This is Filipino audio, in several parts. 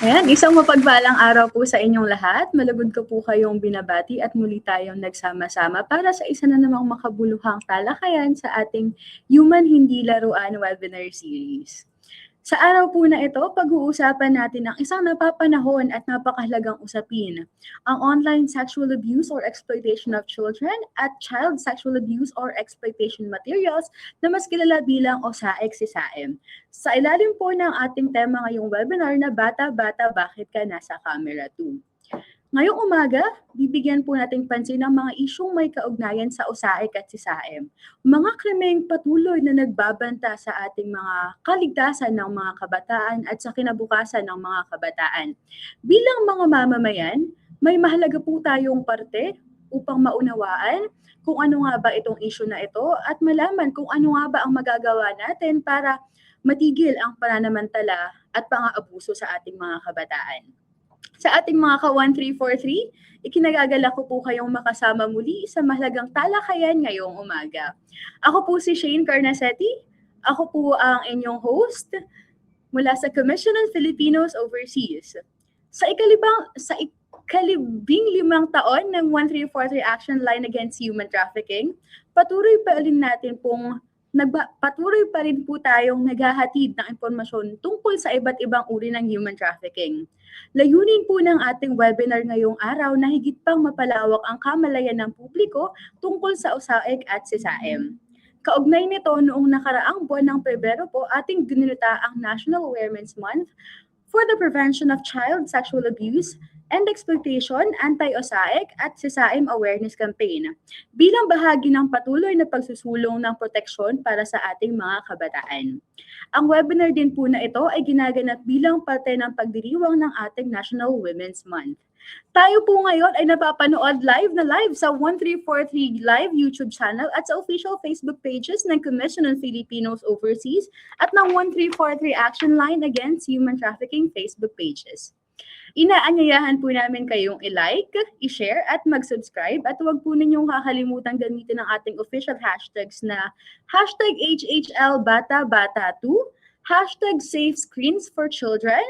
Ayan, isang mapagpalang araw po sa inyong lahat. Malugod ko po kayong binabati at muli tayong nagsama-sama para sa isa na namang makabuluhang talakayan sa ating Human Hindi Laruan webinar series. Sa araw po na ito, pag-uusapan natin ang isang napapanahon at napakahalagang usapin, ang online sexual abuse or exploitation of children at child sexual abuse or exploitation materials na mas kilala bilang OSAEC-CSAEM. Sa ilalim po ng ating tema ngayong webinar na Bata Bata Bakit Ka Nasa Camera 2. Ngayong umaga, bibigyan po natin pansin ang mga isyung may kaugnayan sa OSAEC at CSAEM. Mga krimeng patuloy na nagbabanta sa ating mga kaligtasan ng mga kabataan at sa kinabukasan ng mga kabataan. Bilang mga mamamayan, may mahalaga po tayong parte upang maunawaan kung ano nga ba itong issue na ito at malaman kung ano nga ba ang magagawa natin para matigil ang pananamantala at pang-aabuso sa ating mga kabataan. Sa ating mga ka-1343, ikinagagalak ko po kayong makasama muli sa mahalagang talakayan ngayong umaga. Ako po si Shane Carnacetti. Ako po ang inyong host mula sa Commission on Filipinos Overseas. Sa ikalibing limang taon ng 1343 Action Line Against Human Trafficking, patuloy pa rin po tayong naghahatid ng impormasyon tungkol sa iba't ibang uri ng human trafficking. Layunin po ng ating webinar ngayong araw na higit pang mapalawak ang kamalayan ng publiko tungkol sa OSAEC at CSAEM. Kaugnay nito, noong nakaraang buwan ng Pebrero po, ating ginunita ang National Awareness Month for the Prevention of Child Sexual Abuse and Exploitation, Anti-OSAEC at CSAEM Awareness Campaign bilang bahagi ng patuloy na pagsusulong ng proteksyon para sa ating mga kabataan. Ang webinar din po na ito ay ginaganap bilang parte ng pagdiriwang ng ating National Women's Month. Tayo po ngayon ay napapanood live sa 1343 Live YouTube channel at sa official Facebook pages ng Commission on Filipinos Overseas at ng 1343 Action Line Against Human Trafficking Facebook pages. Inaanyayahan po namin kayong i-like, i-share at mag-subscribe at huwag po ninyong kakalimutan gamitin ang ating official hashtags na #HHLBataBata2, hashtag safe screens for children,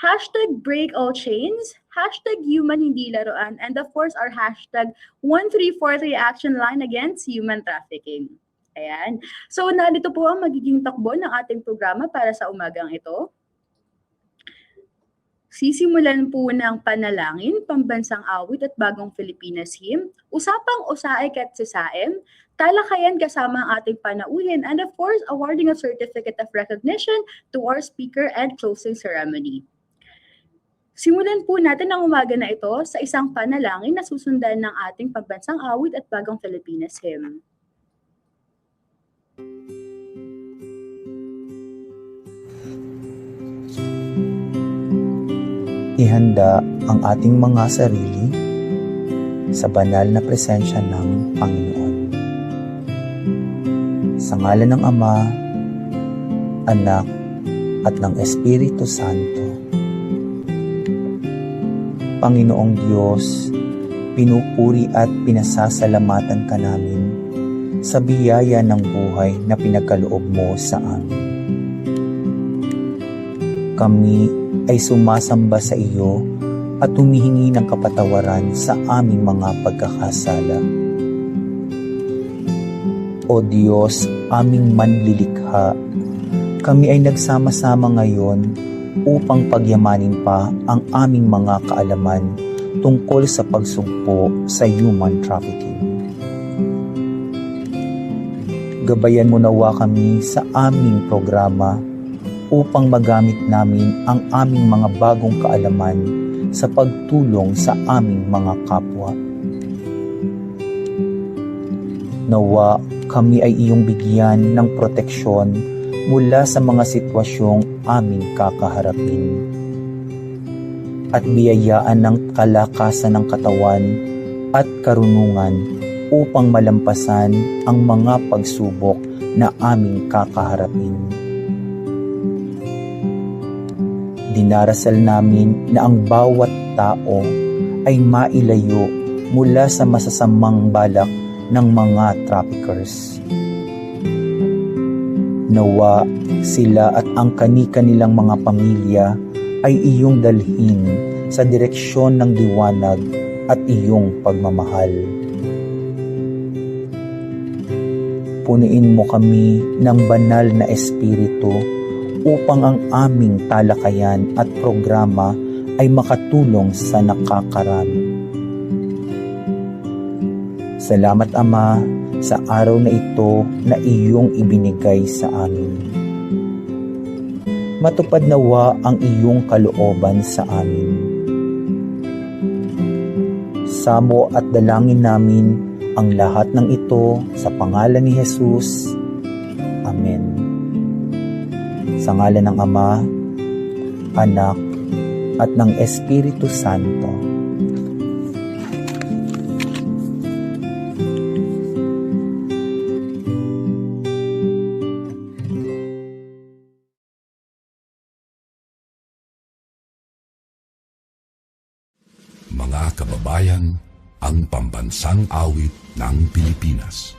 hashtag break all chains, hashtag human hindi laruan, and of course our hashtag 1343 action line against human trafficking. Ayan. So narito po ang magiging takbo ng ating programa para sa umagang ito. Sisimulan po ng panalangin, pambansang awit at bagong Pilipinas hymn, usapang usaik at sisaim, talakayan kasama ang ating panauhin, and of course, awarding a certificate of recognition to our speaker and closing ceremony. Simulan po natin ang umaga na ito sa isang panalangin na susundan ng ating pambansang awit at bagong Pilipinas hymn. Ihanda ang ating mga sarili sa banal na presensya ng Panginoon. Sa ngalan ng Ama, Anak, at ng Espiritu Santo. Panginoong Diyos, pinupuri at pinasasalamatan ka namin sa biyaya ng buhay na pinagkaloob mo sa amin. Kami ay sumasamba sa iyo at humihingi ng kapatawaran sa aming mga pagkakasala. O Diyos, aming manlilikha, kami ay nagsama-sama ngayon upang pagyamanin pa ang aming mga kaalaman tungkol sa pagsugpo sa human trafficking. Gabayan mo nawa kami sa aming programa upang magamit namin ang aming mga bagong kaalaman sa pagtulong sa aming mga kapwa. Nawa kami ay iyong bigyan ng proteksyon mula sa mga sitwasyong aming kakaharapin at biyayaan ng kalakasan ng katawan at karunungan upang malampasan ang mga pagsubok na aming kakaharapin. Dinarasal namin na ang bawat tao ay mailayo mula sa masasamang balak ng mga traffickers. Nawa sila at ang kani-kanilang mga pamilya ay iyong dalhin sa direksyon ng liwanag at iyong pagmamahal. Punuin mo kami ng banal na espiritu upang ang aming talakayan at programa ay makatulong sa nakakarami. Salamat Ama sa araw na ito na iyong ibinigay sa amin. Matupad nawa ang iyong kalooban sa amin. Samo at dalangin namin ang lahat ng ito sa pangalan ni Jesus. Amen. Sa ngalan ng Ama, Anak, at ng Espiritu Santo. Mga kababayan, ang pambansang awit ng Pilipinas.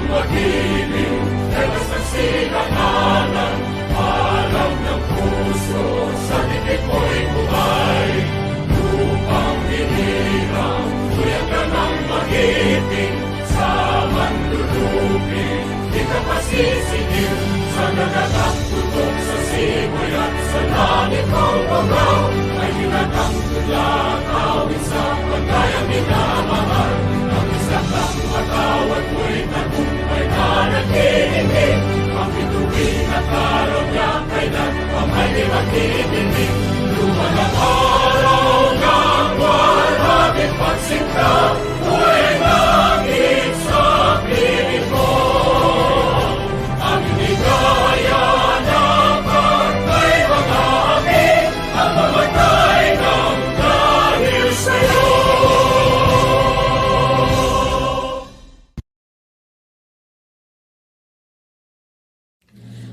Mag-ibig, dahil sa sinananan, alam ng puso, sa dibig mo'y buhay. Lupang hinirang, tuyag ka ng mag-ibig, sa manlulupin, di ka pasisigil, sa nagagang tutok sa simoy at sa langit ng bangaw, ay hinatang tulad, awit sa pagkayang minamahal, ang isang ng matawad mo'y tagumpay na naghihinig, ang bituin at araw niya kailan pamay di maghihinig. Lumalang araw ng walang pagsinta, mo'y langit sa piling mo. Ang hinigaya na pagkay mga amin, ang mamatay ng dahil sa'yo.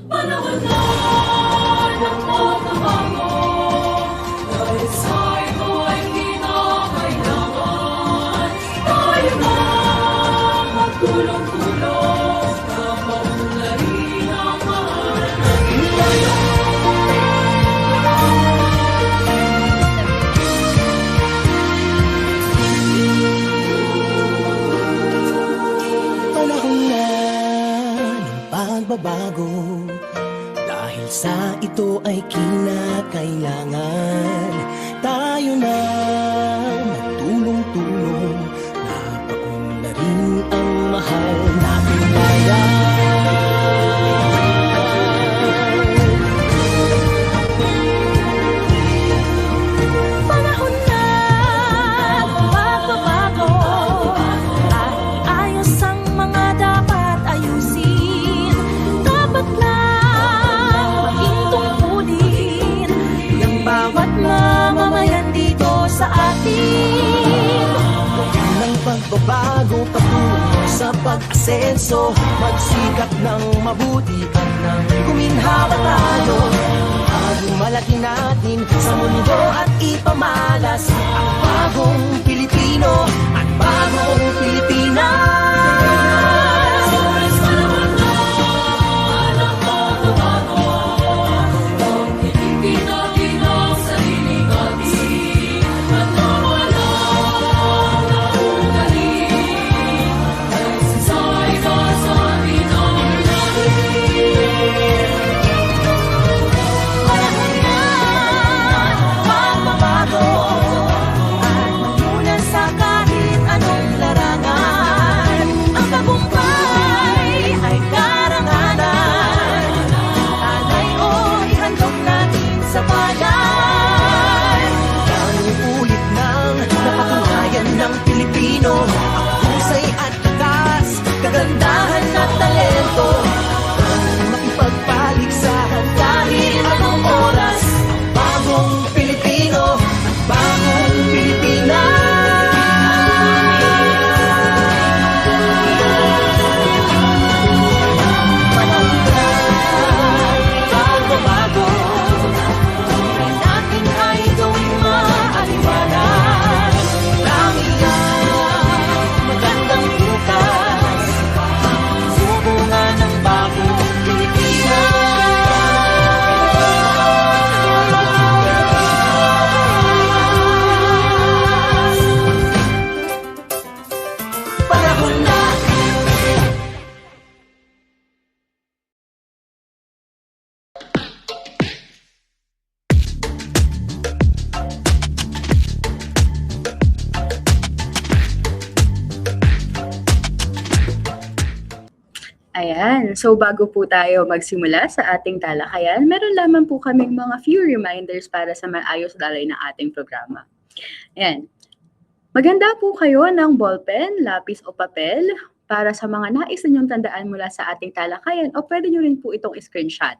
Panahon na ng pagbabago, dahil sa'yo ay kinakailangan. kinakailangan. Tayo na magtulong-tulong, napaunlarin ang mahal nating bayan. Panahon na magbabago at iayos ang mga dapat ayusin. Dapat lang maging tungkulin ng bawat mamamayan dito sa atin. Ng pagbabago patungo sa pag-asenso, magsikap ng mabuti at nang guminhawa tayo. Bagong malaki natin sa mundo at ipamalas ang bagong Pilipino at bagong Pilipinas. Panahon na magbabago at magmulan sa kahit anong larangan. Ang tagumpay ay karangalan. Alay o ihandog natin sa bayan. Ang ulit ng napatunayan ng Pilipino, ang husay at tatas, kagandahan at talento. Ang makipagpaligsahan kahit anong oras, ang bagong Pilipino at bagong Pilipinas. Panahon na magbabago, Ay natin ay gawing maaliwalas. langit Magandang bukas, subunga ng bagong Pilipinas. panahon na. Ayan, so bago po tayo magsimula sa ating talakayan, meron lamang po kaming mga few reminders para sa maayos dalay ng ating programa. Ayan, maganda po kayo ng ballpen, lapis o papel para sa mga nais ninyong tandaan mula sa ating talakayan o pwede nyo rin po itong screenshot.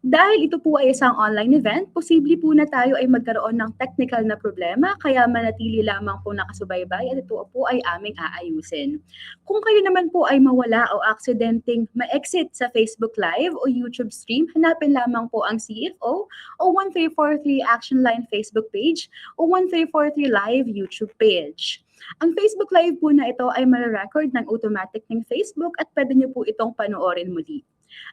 Dahil ito po ay isang online event, posible po na tayo ay magkaroon ng technical na problema kaya manatili lamang po nakasubaybay at ito po ay aming aayusin. Kung kayo naman po ay mawala o aksidenteng ma-exit sa Facebook Live o YouTube stream, hanapin lamang po ang CFO o 1343 Action Line Facebook page o 1343 Live YouTube page. Ang Facebook Live po na ito ay mare-record ng automatic ng Facebook at pwede niyo po itong panoorin muli.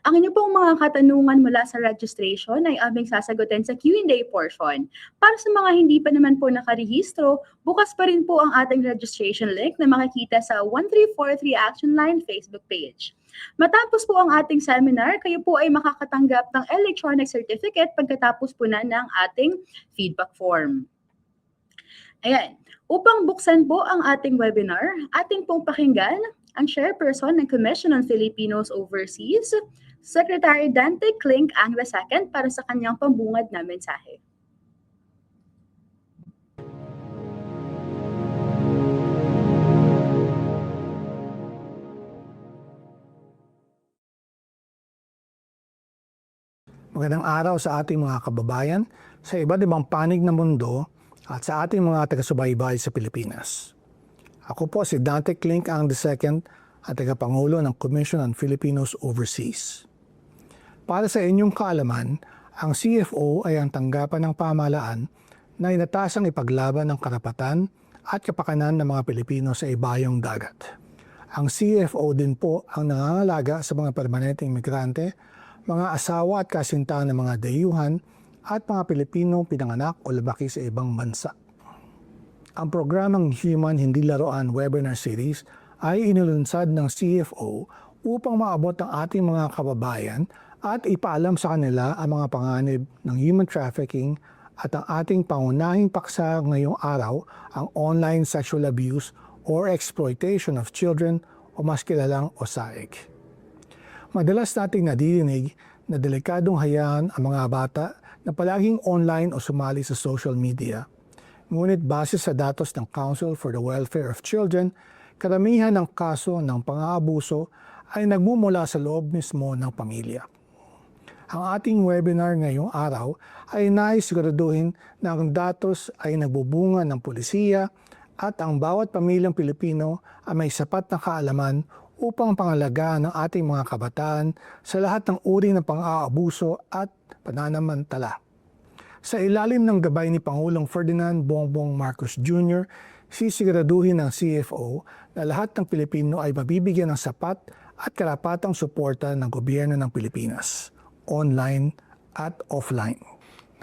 Ang inyo pong mga katanungan mula sa registration ay aming sasagutin sa Q&A portion. Para sa mga hindi pa naman po nakarehistro, bukas pa rin po ang ating registration link na makikita sa 1343 Action Line Facebook page. Matapos po ang ating seminar, kayo po ay makakatanggap ng electronic certificate pagkatapos po na ng ating feedback form. Ayan. Upang buksan po ang ating webinar, ating pong pakinggan ang chairperson ng Commission on Filipinos Overseas, Secretary Dante Clink ang II para sa kanyang pambungad na mensahe. Magandang araw sa ating mga kababayan sa iba't ibang panig ng mundo at sa ating mga taga-subaybay sa Pilipinas. Ako po si Dante Clink ang II at tagapangulo ng Commission on Filipinos Overseas. Para sa inyong kaalaman, ang CFO ay ang tanggapan ng pamahalaan na inatasang ipaglaban ng karapatan at kapakanan ng mga Pilipino sa ibayong dagat. Ang CFO din po ang nangangalaga sa mga permanenteng migrante, mga asawa at kasintahan ng mga dayuhan at mga Pilipinong pinanganak o lumaki sa ibang bansa. Ang programang Human Hindi Laruan webinar series ay inilunsad ng CFO upang maabot ang ating mga kababayan at ipaalam sa kanila ang mga panganib ng human trafficking at ang ating pangunahing paksa ngayong araw, ang online sexual abuse or exploitation of children o mas kilalang OSAIC. Madalas nating nadidinig na delikadong hayaan ang mga bata na palaging online o sumali sa social media. Ngunit base sa datos ng Council for the Welfare of Children, karamihan ng kaso ng pang-aabuso ay nagmumula sa loob mismo ng pamilya. Ang ating webinar ngayong araw ay nais siguraduhin na ang datos ay nagbubunga ng pulisiya at ang bawat pamilyang Pilipino ay may sapat na kaalaman upang pangalagaan ng ating mga kabataan sa lahat ng uri ng pang-aabuso at pananamantala. Sa ilalim ng gabay ni Pangulong Ferdinand Bongbong Marcos Jr., sisiguraduhin ng CFO na lahat ng Pilipino ay mabibigyan ng sapat at karapatang suporta ng gobyerno ng Pilipinas, online at offline.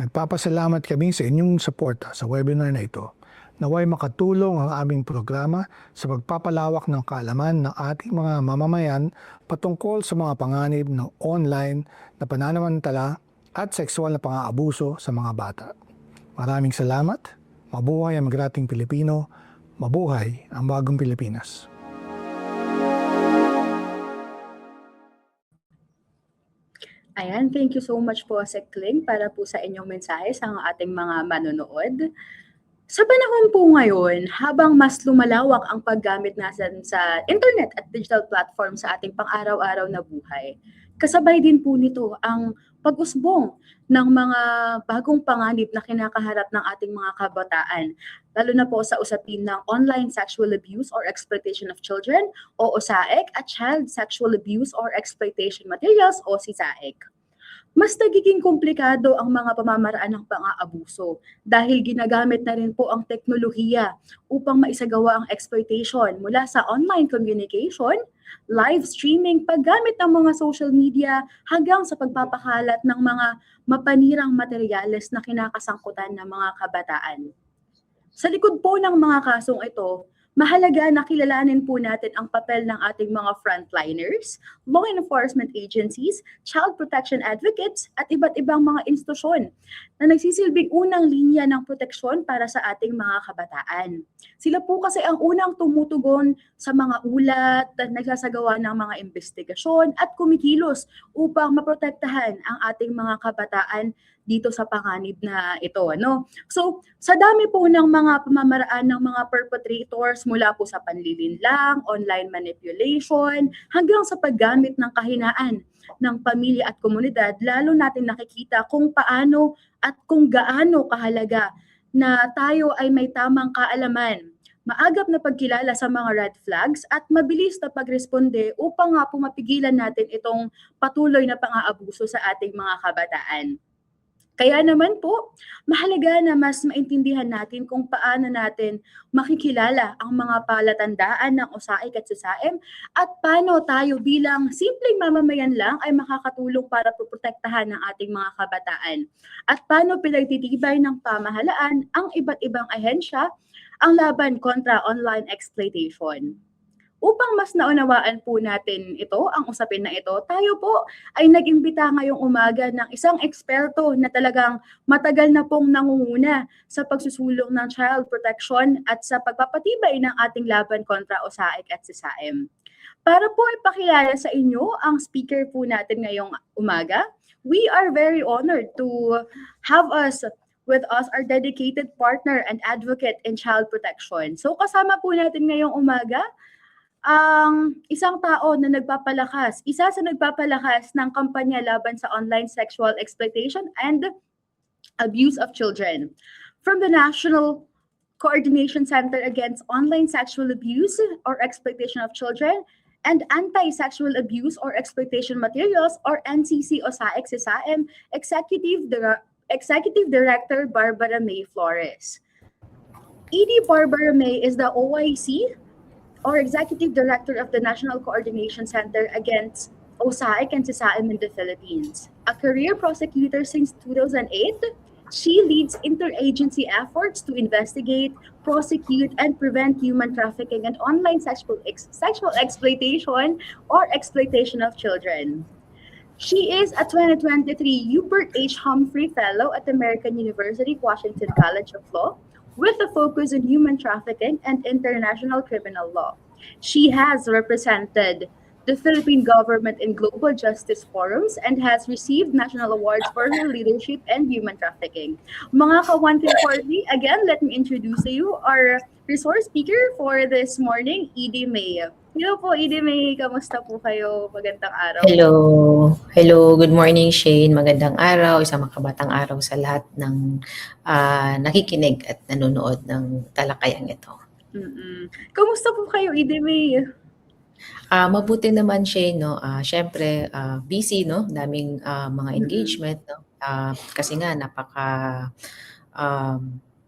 Nagpapasalamat kami sa inyong suporta sa webinar na ito. Naway makatulong ang aming programa sa pagpapalawak ng kaalaman ng ating mga mamamayan patungkol sa mga panganib ng online na pananamantala at sexual na pang-aabuso sa mga bata. Maraming salamat. Mabuhay ang magrating Pilipino. Mabuhay ang bagong Pilipinas. Ayan, thank you so much po, Sec Kling, para po sa inyong mensahe sa ating mga manonood. Sa panahon po ngayon, habang mas lumalawak ang paggamit natin sa internet at digital platform sa ating pang-araw-araw na buhay, kasabay din po nito ang pag-usbong ng mga bagong panganib na kinakaharap ng ating mga kabataan, lalo na po sa usapin ng online sexual abuse or exploitation of children o OSAIC at child sexual abuse or exploitation materials o CSAIC. Mas nagiging komplikado ang mga pamamaraan ng pang-aabuso dahil ginagamit na rin po ang teknolohiya upang maisagawa ang exploitation mula sa online communication, live streaming, paggamit ng mga social media hanggang sa pagpapakalat ng mga mapanirang materyales na kinakasangkutan ng mga kabataan. Sa likod po ng mga kasong ito, mahalaga na kilalanin po natin ang papel ng ating mga frontliners, law enforcement agencies, child protection advocates, at iba't ibang mga institusyon na nagsisilbing unang linya ng proteksyon para sa ating mga kabataan. Sila po kasi ang unang tumutugon sa mga ulat, nagsasagawa ng mga investigasyon at kumikilos upang maprotektahan ang ating mga kabataan dito sa panganib na ito. No? So, sa dami po ng mga pamamaraan ng mga perpetrators mula po sa panlilinlang, online manipulation, hanggang sa paggamit ng kahinaan ng pamilya at komunidad, lalo natin nakikita kung paano at kung gaano kahalaga na tayo ay may tamang kaalaman, maagap na pagkilala sa mga red flags at mabilis na pagresponde upang nga po mapigilan natin itong patuloy na pang-aabuso sa ating mga kabataan. Kaya naman po, mahalaga na mas maintindihan natin kung paano natin makikilala ang mga palatandaan ng OSAIC at SISAIM at paano tayo bilang simpleng mamamayan lang ay makakatulong para poprotektahan ng ating mga kabataan. At paano pinagtitibay ng pamahalaan ang iba't ibang ahensya ang laban kontra online exploitation. Upang mas naunawaan po natin ito, ang usapin na ito, tayo po ay nag-imbita ngayong umaga ng isang eksperto na talagang matagal na pong nangunguna sa pagsusulong ng child protection at sa pagpapatibay ng ating laban kontra OSAIC at SISAIM. Para po ipakilala sa inyo ang speaker po natin ngayong umaga, we are very honored to have with us our dedicated partner and advocate in child protection. So kasama po natin ngayong umaga ang isang tao na nagpapalakas, isa sa nagpapalakas ng kampanya laban sa online sexual exploitation and abuse of children. From the National Coordination Center Against Online Sexual Abuse or Exploitation of Children and Anti-Sexual Abuse or Exploitation Materials or NCC OSAIC SISAIM Executive Director Barbara May Flores. ED Barbara May is the OIC or Executive Director of the National Coordination Center Against OSAIC and SISAIM in the Philippines. A career prosecutor since 2008, she leads interagency efforts to investigate, prosecute, and prevent human trafficking and online sexual exploitation or exploitation of children. She is a 2023 Hubert H. Humphrey Fellow at American University Washington College of Law with a focus on human trafficking and international criminal law. She has represented the Philippine government in global justice forums and has received national awards for her leadership and human trafficking. Mga ka-140, again, let me introduce to you our resource speaker for this morning, Edie May. Hello po, Edie May. Kamusta po kayo? Magandang araw. Hello. Hello. Good morning, Shane. Magandang araw. Isang makabatang araw sa lahat ng nakikinig at nanonood ng talakayang ito. Kamusta po kayo, Edie May? Mabuti naman, Shane, no? Siyempre, busy, no? Daming mga engagement, no? Kasi nga, napaka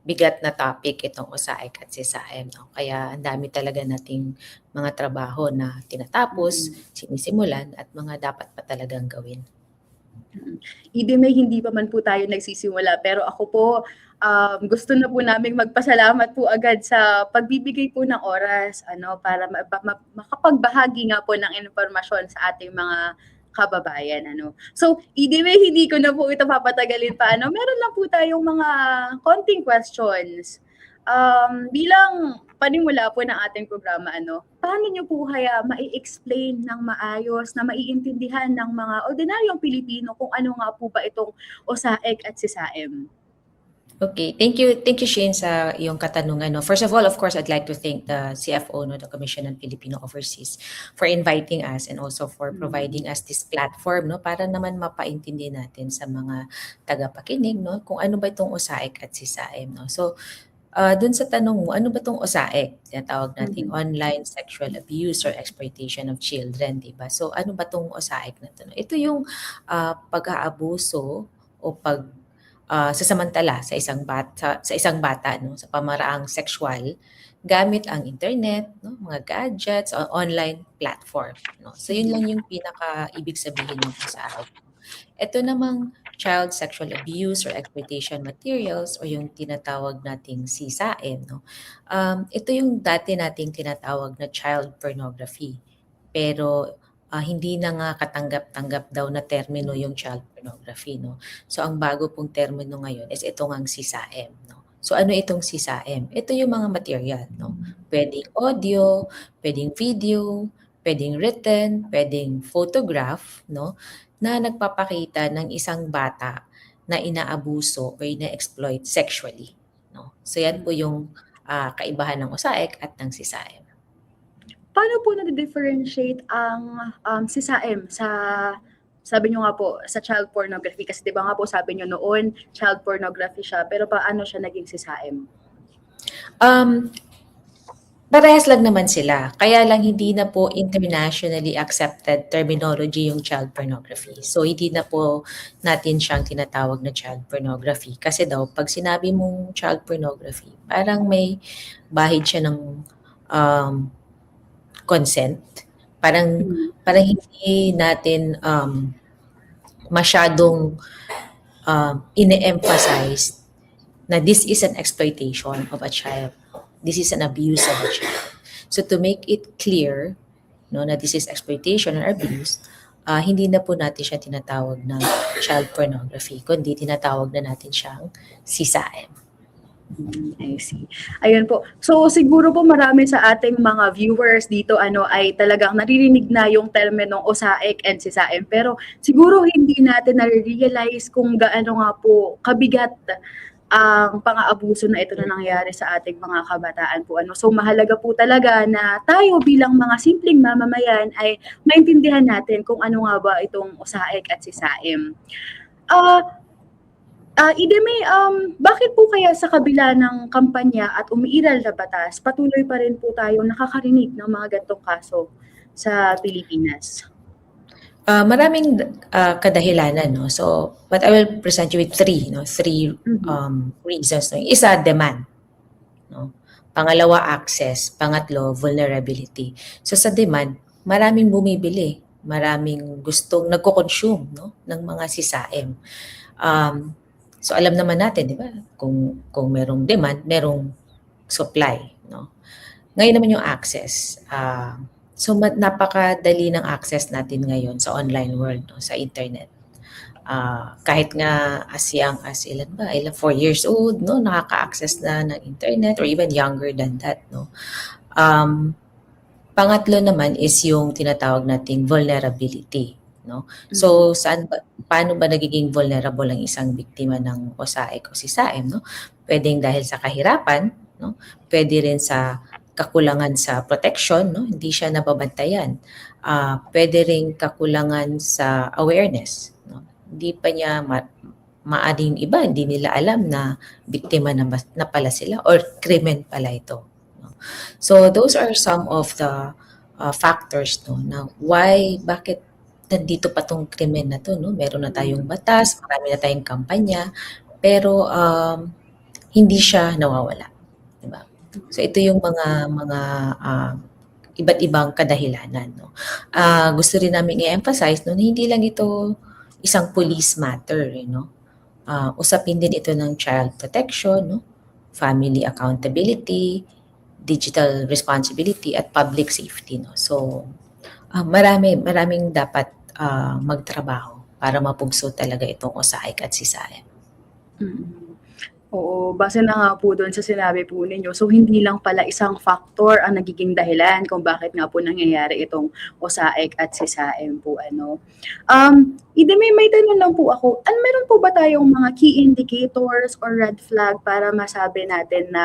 bigat na topic itong USAIC at CSAM, no? Kaya ang dami talaga nating mga trabaho na tinatapos, sinisimulan, at mga dapat pa talagang gawin. Edie May, hindi pa man po tayo nagsisimula, pero ako po, gusto na po naming magpasalamat po agad sa pagbibigay po ng oras para makapagbahagi nga po ng impormasyon sa ating mga kababayan. So, Edie May, hindi ko na po ito papatagalin pa. Meron lang po tayong mga konting questions. Bilang panimula po ng ating programa, paano nyo po kaya mai-explain ng maayos na maiintindihan ng mga ordinaryong Pilipino kung ano nga po ba itong OSAIC at CSAM? Okay, thank you Shane sa iyong katanungan. No? First of all, of course, I'd like to thank the CFO, no, the Commission on Filipino Overseas, for inviting us and also for providing us this platform, no, para naman mapaintindi natin sa mga tagapakinig, no, kung ano ba itong OSAIC at CSAM. No? So, dun sa tanong mo, ano ba itong OSAIC? Tinatawag nating Online Sexual Abuse or Exploitation of Children, di ba? So, ano ba itong OSAIC na ito? Ito yung pag-aabuso o sasamantala sa isang bata, no, sa pamaraang sexual gamit ang internet, no, mga gadgets o online platform, no. So yun lang yung pinaka ibig sabihin ng OSAIC. Ito namang child sexual abuse or exploitation materials o yung tinatawag nating CSAM, no. Ito yung dati nating tinatawag na child pornography. Pero hindi na nga katanggap-tanggap daw na termino yung child pornography, no. So ang bago pong termino ngayon is itong ang CSAM, no. So ano itong CSAM? Ito yung mga material, no. Pwedeng audio, pwedeng video, pwedeng written, pwedeng photograph, no, na nagpapakita ng isang bata na inaabuso o ina-exploit sexually, no. So yan po yung kaibahan ng OSAIC at ng CSAM. Paano po na-differentiate ang CSAM sa, sabi nyo nga po, sa child pornography? Kasi di ba nga po sabi nyo noon, child pornography siya, pero paano siya naging CSAM? Parehas lang naman sila. Kaya lang hindi na po internationally accepted terminology yung child pornography. So hindi na po natin siyang tinatawag na child pornography. Kasi daw, pag sinabi mong child pornography, parang may bahid siya ng consent. Parang hindi natin masyadong ine-emphasize na this is an exploitation of a child. This is an abuse of a child. So to make it clear, no, na this is exploitation or abuse, hindi na po natin siya tinatawag na child pornography, kundi tinatawag na natin siyang CSAM. I see. Ayun po. So siguro po marami sa ating mga viewers dito ay talagang naririnig na yung terminong OSAIC and CSAM, pero siguro hindi natin na-realize kung gaano nga po kabigat ang pang-aabuso na ito na nangyayari sa ating mga kabataan po. So mahalaga po talaga na tayo bilang mga simpleng mamamayan ay maintindihan natin kung ano nga ba itong OSAIC at CSAM. Edie May, bakit po kaya sa kabila ng kampanya at umiiral na batas, patuloy pa rin po tayo nakakarinig ng mga ganitong kaso sa Pilipinas? Maraming kadahilanan, no. So, but I will present you with three reasons. No. Isa, demand, no. Pangalawa, access. Pangatlo, vulnerability. So sa demand, maraming bumibili, maraming gustong nagko-consume, no, ng mga CSAM. So alam naman natin, di ba? Kung merong demand, merong supply, no. Ngayon naman yung access. napakadali ng access natin ngayon sa online world, no, sa internet. Kahit nga as young as ilan ba, 4 years old, no, nakaka-access na ng internet or even younger than that, no. Pangatlo naman is yung tinatawag nating vulnerability, no. So paano ba nagiging vulnerable ang isang biktima ng OSAIC o SISAIM, no? Pwedeng dahil sa kahirapan, no? Pwede rin sa kakulangan sa protection, no? Hindi siya nababantayan. Pwede rin kakulangan sa awareness, no? Hindi pa niya maaring iba, hindi nila alam na biktima na pala sila or krimen pala ito. No? So those are some of the factors, no, na bakit nandito pa tong krimen na to, no? Meron na tayong batas, marami na tayong kampanya, pero hindi siya nawawala, di ba? So ito yung mga iba't ibang kadahilanan, no. Gusto rin namin i-emphasize, no, na hindi lang ito isang police matter, no. Usapin din ito ng child protection, no, family accountability, digital responsibility at public safety, no. So maraming dapat magtrabaho para mapugso talaga itong OSAIC at SISAIM. Oo, base na nga po doon sa sinabi po ninyo. So, hindi lang pala isang factor ang nagiging dahilan kung bakit nga po nangyayari itong OSAIC at SISAIM po, ano. Ide, may tanong lang po ako. Meron po ba tayong mga key indicators or red flag para masabi natin na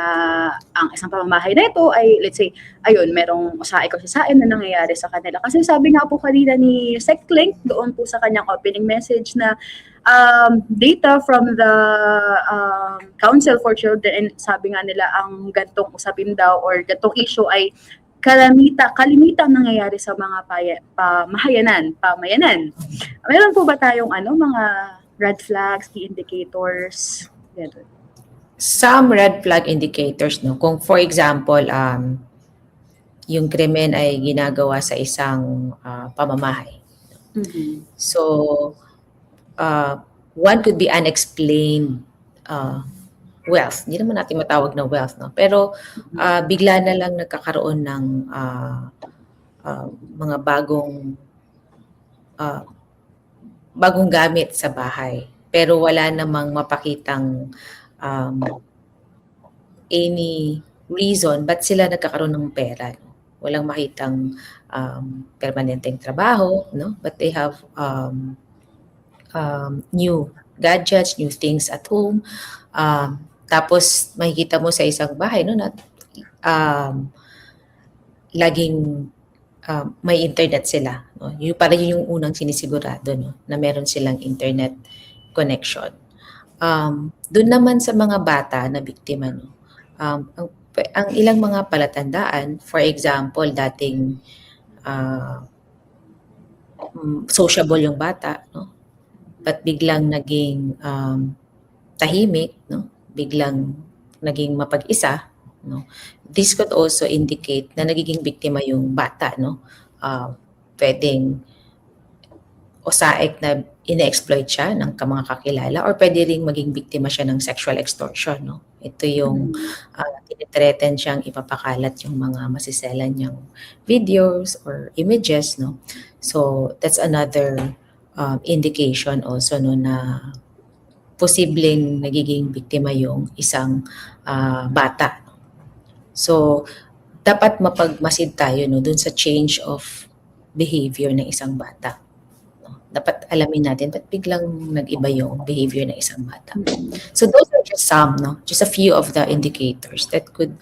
ang isang pamamahay na ito ay, let's say, ayun, merong OSAIC o SISAIM na nangyayari sa kanila? Kasi sabi nga po kanina ni Sec Link doon po sa kanyang opening message na data from the Council for Children, and sabi nga nila ang gantong usapin daw or gantong issue ay kalimitang nangyayari sa mga pamayanan. Meron po ba tayong mga red flags, key indicators? Ganun. Some red flag indicators, no, kung for example yung krimen ay ginagawa sa isang pamamahay. So one could be unexplained wealth. Hindi naman natin matawag na wealth, no? Pero bigla na lang nagkakaroon ng mga bagong gamit sa bahay. Pero wala namang mapakitang any reason ba't sila nagkakaroon ng pera, no? Walang makitang permanenteng trabaho, no? But they have new gadgets, new things at home. Tapos makikita mo sa isang bahay, no, na laging may internet sila, no? Yung para yung unang sinisigurado, no, na meron silang internet connection. Doon naman sa mga bata na biktima, no, ang ilang mga palatandaan, for example, dating sociable yung bata, no? But biglang naging tahimik, no? Biglang naging mapag-isa, no? This could also indicate na nagiging biktima yung bata, no? Pwedeng OSAIC na ine-exploit siya ng mga kakilala or pwede ring maging biktima siya ng sexual extortion, no? Ito yung tinitreaten siyang ipapakalat yung mga masiselan niyang videos or images, no? So that's another indication also, no, na posibleng nagiging biktima yung isang bata. So dapat mapagmasid tayo, no, dun sa change of behavior ng isang bata. No? Dapat alamin natin ba't biglang nag-iba yung behavior ng isang bata. So those are just some, no, just a few of the indicators that could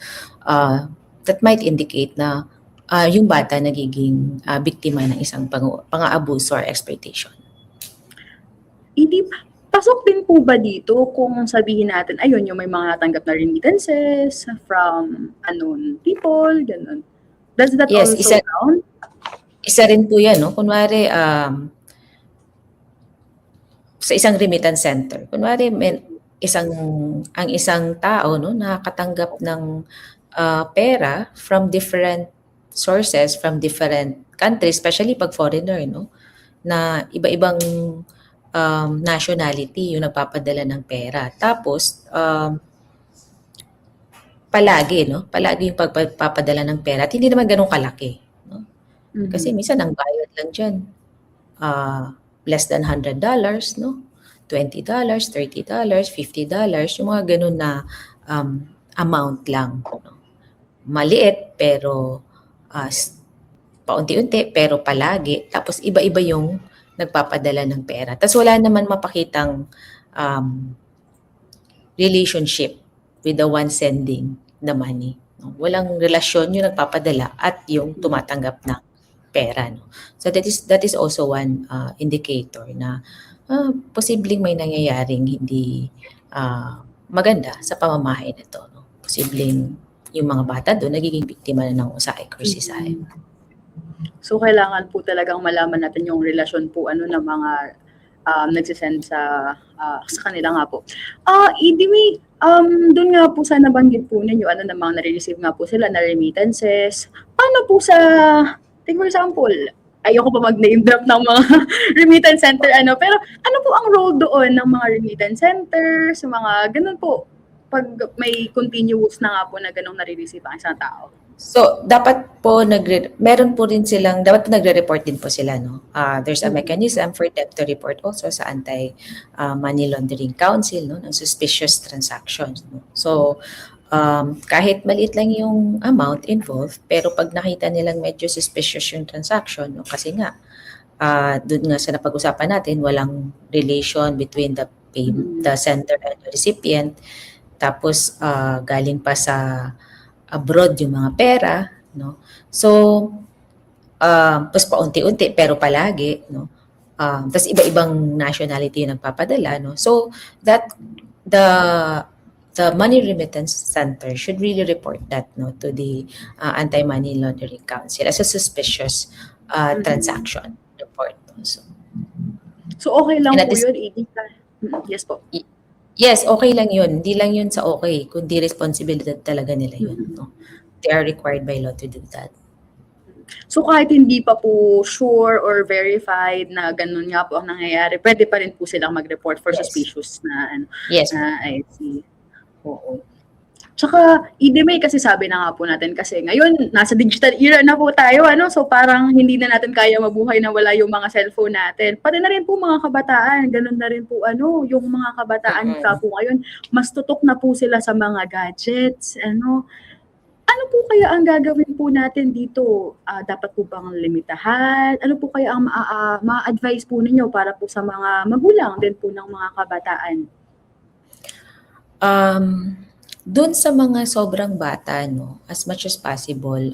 that might indicate na yung bata nagiging biktima ng isang pang-aabuso or exploitation. Hindi pasok din po ba dito kung sabihin natin, ayun, yung may mga natanggap na remittances from unknown people, ganun. Does that Yes, also count? Isa rin po yan, no? Kunwari, sa isang remittance center, kunwari, ang isang tao, no, nakakatanggap ng pera from different sources, from different countries, especially pag foreigner, no, na iba-ibang nationality yung nagpapadala ng pera. Tapos, palagi yung pagpapadala ng pera at hindi naman ganun kalaki, no? Mhm. Kasi minsan ang bayad lang diyan, less than $100, no? $20, $30, $50, yung mga gano'n na amount lang, no? Maliit pero paunti-unti pero palagi. Tapos iba-iba yung nagpapadala ng pera. Tapos wala naman mapakitang relationship with the one sending the money. No? Walang relasyon yung nagpapadala at yung tumatanggap ng pera. No? So that is also one indicator na posibleng may nangyayaring hindi maganda sa pamamahay nito. No? Posibleng yung mga bata doon nagiging biktima na ng usaik or sisaik. So kailangan po talagang malaman natin yung relasyon po ng mga nagsisend sa kanila nga po. May doon nga po sa nabanggit po ninyo, na mga nare-receive nga po sila na remittances. Paano po sa, take for example, ayoko pa mag-name drop ng mga remittance center, pero ano po ang role doon ng mga remittance center, sa mga ganun po, pag may continuous na nga po na ganong nare-receive ang isang tao? So, dapat po meron po rin silang, dapat nagre-report din po sila, no? There's a mechanism for them to report also sa Anti-Money Laundering Council, no? Ng suspicious transactions, no? So, kahit maliit lang yung amount involved, pero pag nakita nilang medyo suspicious yung transaction, no? Kasi nga, doon nga sa napag-usapan natin, walang relation between the sender and the recipient. Tapos, galing pa sa abroad yung mga pera, no? So, tapos paunti-unti pero palagi, no? Tapos iba-ibang nationality yung nagpapadala, no? So, that the Money Remittance Center should really report that, no, to the Anti-Money Laundering Council as a suspicious transaction report. No? So okay lang And at po this- yun, yes po. Yes, okay lang yun. Hindi lang yun sa okay, kundi responsibilidad talaga nila yun. No? They are required by law to do that. So kahit hindi pa po sure or verified na ganun nga po ang nangyayari, pwede pa rin po silang mag-report for Yes. suspicious na Yes. I see. Oo. Tsaka, May kasi sabi na nga po natin kasi ngayon, nasa digital era na po tayo, so parang hindi na natin kaya mabuhay na wala yung mga cellphone natin. Pati na rin po mga kabataan, ganun na rin po yung mga kabataan pa po ngayon, mas tutok na po sila sa mga gadgets, Ano po kaya ang gagawin po natin dito? Dapat po bang limitahan? Ano po kaya ang ma-advise po ninyo para po sa mga magulang din po ng mga kabataan? Doon sa mga sobrang bata, no, as much as possible,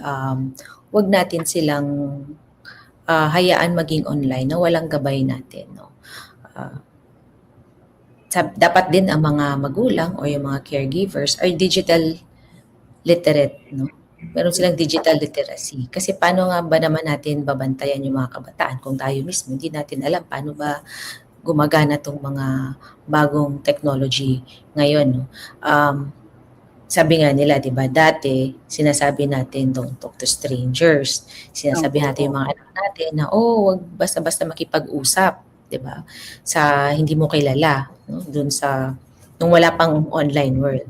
wag natin silang hayaan maging online na walang gabay natin, no. Dapat din ang mga magulang o yung mga caregivers ay digital literate, no. Meron silang digital literacy. Kasi paano nga ba naman natin babantayan yung mga kabataan kung tayo mismo hindi natin alam paano ba gumagana tong mga bagong technology ngayon, no. Sabi nga nila, 'di ba, dati sinasabi natin don't talk to strangers. Sinasabi natin yung mga anak natin na wag basta-basta makipag-usap, 'di ba? Sa hindi mo kilala, no? Doon sa nung wala pang online world.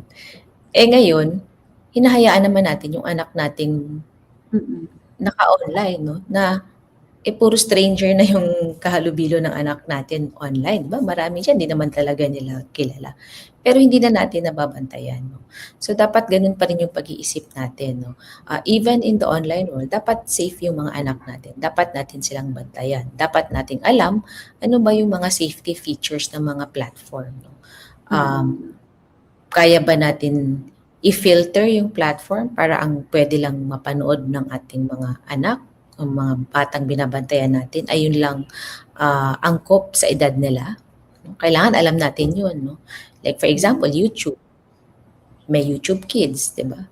Ngayon, hinahayaan naman natin yung anak nating naka-online, no? Na puro stranger na yung kahalubilo ng anak natin online, 'di ba? Marami diyan hindi naman talaga nila kilala. Pero hindi na natin nababantayan, no? So dapat ganun pa rin yung pag-iisip natin, no? Even in the online world, dapat safe yung mga anak natin. Dapat natin silang bantayan. Dapat nating alam ano ba yung mga safety features ng mga platform, no? Kaya ba natin i-filter yung platform para ang pwede lang mapanood ng ating mga anak, ang mga batang binabantayan natin ay yun lang angkop sa edad nila? Kailangan alam natin yun, no? Like for example, YouTube. May YouTube Kids, 'di ba?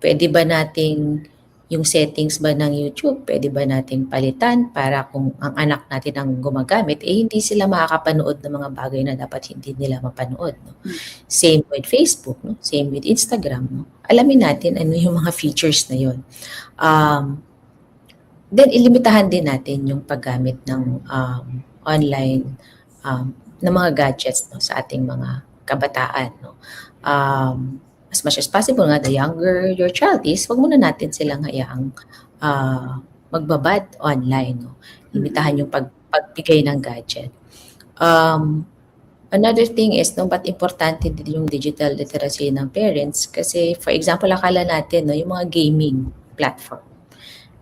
Pwede ba nating yung settings ba ng YouTube, pwede ba nating palitan para kung ang anak natin ang gumagamit, hindi sila makakapanood ng mga bagay na dapat hindi nila mapanood, no? Same with Facebook, no? Same with Instagram, no? Alamin natin ano yung mga features na yun. Then ilimitahan din natin yung paggamit ng online ng mga gadgets, no, sa ating mga kabataan, no. As much as possible nga, the younger your child is, wag muna natin silang hayaang magbabad online, no? Limitahan yung pagbigay ng gadget. Another thing is, no, ba't importante din yung digital literacy ng parents? Kasi, for example, akala natin, no, yung mga gaming platform.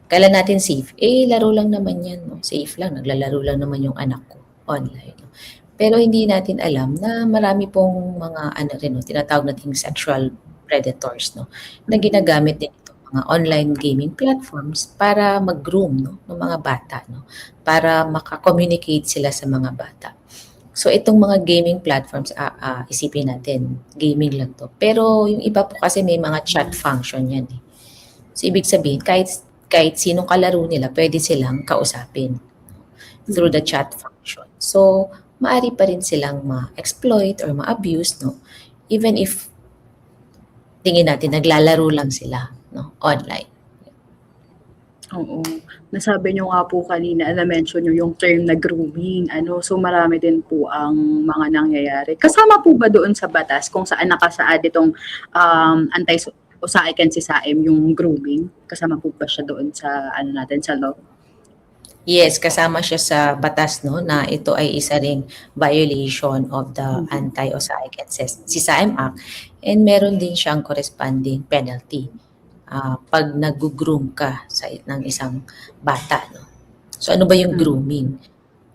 Akala natin safe. Laro lang naman yan, no? Safe lang. Naglalaro lang naman yung anak ko online. No? Pero hindi natin alam na marami pong mga, no, tinatawag nating sexual predators, no? Na ginagamit din itong mga online gaming platforms para mag-groom, no, ng mga bata, no? Para maka-communicate sila sa mga bata. So itong mga gaming platforms, isipin natin, gaming lang to. Pero yung iba po kasi may mga chat function yan eh. So ibig sabihin, kahit sinong kalaro nila, pwede silang kausapin through the chat function. So maaari pa rin silang ma-exploit or ma-abuse, no? Even if tingin natin naglalaro lang sila, no, online. Oo. Nasabi niyo nga po kanina, na-mention niyo yung term na grooming, so marami din po ang mga nangyayari. Kasama po ba doon sa batas kung saan nakasaad itong anti-usaikan si SAIM yung grooming? Kasama po ba siya doon sa natin sa law? Yes, kasama siya sa batas, no, na ito ay isa ring violation of the Anti-Usaic and CSAIM Act, and meron din siyang corresponding penalty pag nag-groom ka ng isang bata, no. So ano ba yung grooming?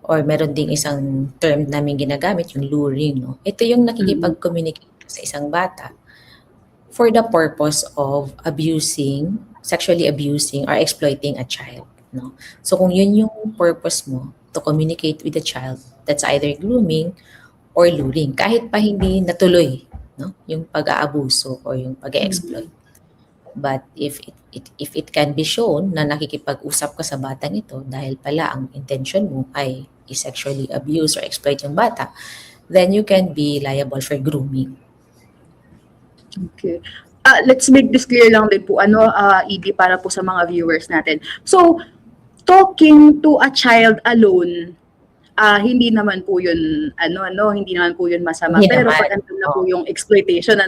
Or meron ding isang term namin ginagamit, yung luring, no. Ito yung nakikipag-communicate sa isang bata for the purpose of sexually abusing or exploiting a child, no. So kung yun yung purpose mo, to communicate with the child, that's either grooming or luring, kahit pa hindi natuloy, no, yung pag-aabuso or yung pag-exploit. But if it can be shown na nakikipag-usap ka sa batang ito dahil pala ang intention mo ay sexually abuse or exploit yung bata, then you can be liable for grooming. Okay. Let's make this clear lang din po, ED, para po sa mga viewers natin. So, talking to a child alone, hindi naman po yun, hindi naman po yun masama. Hindi Pero naman. pag andun na po yung exploitation,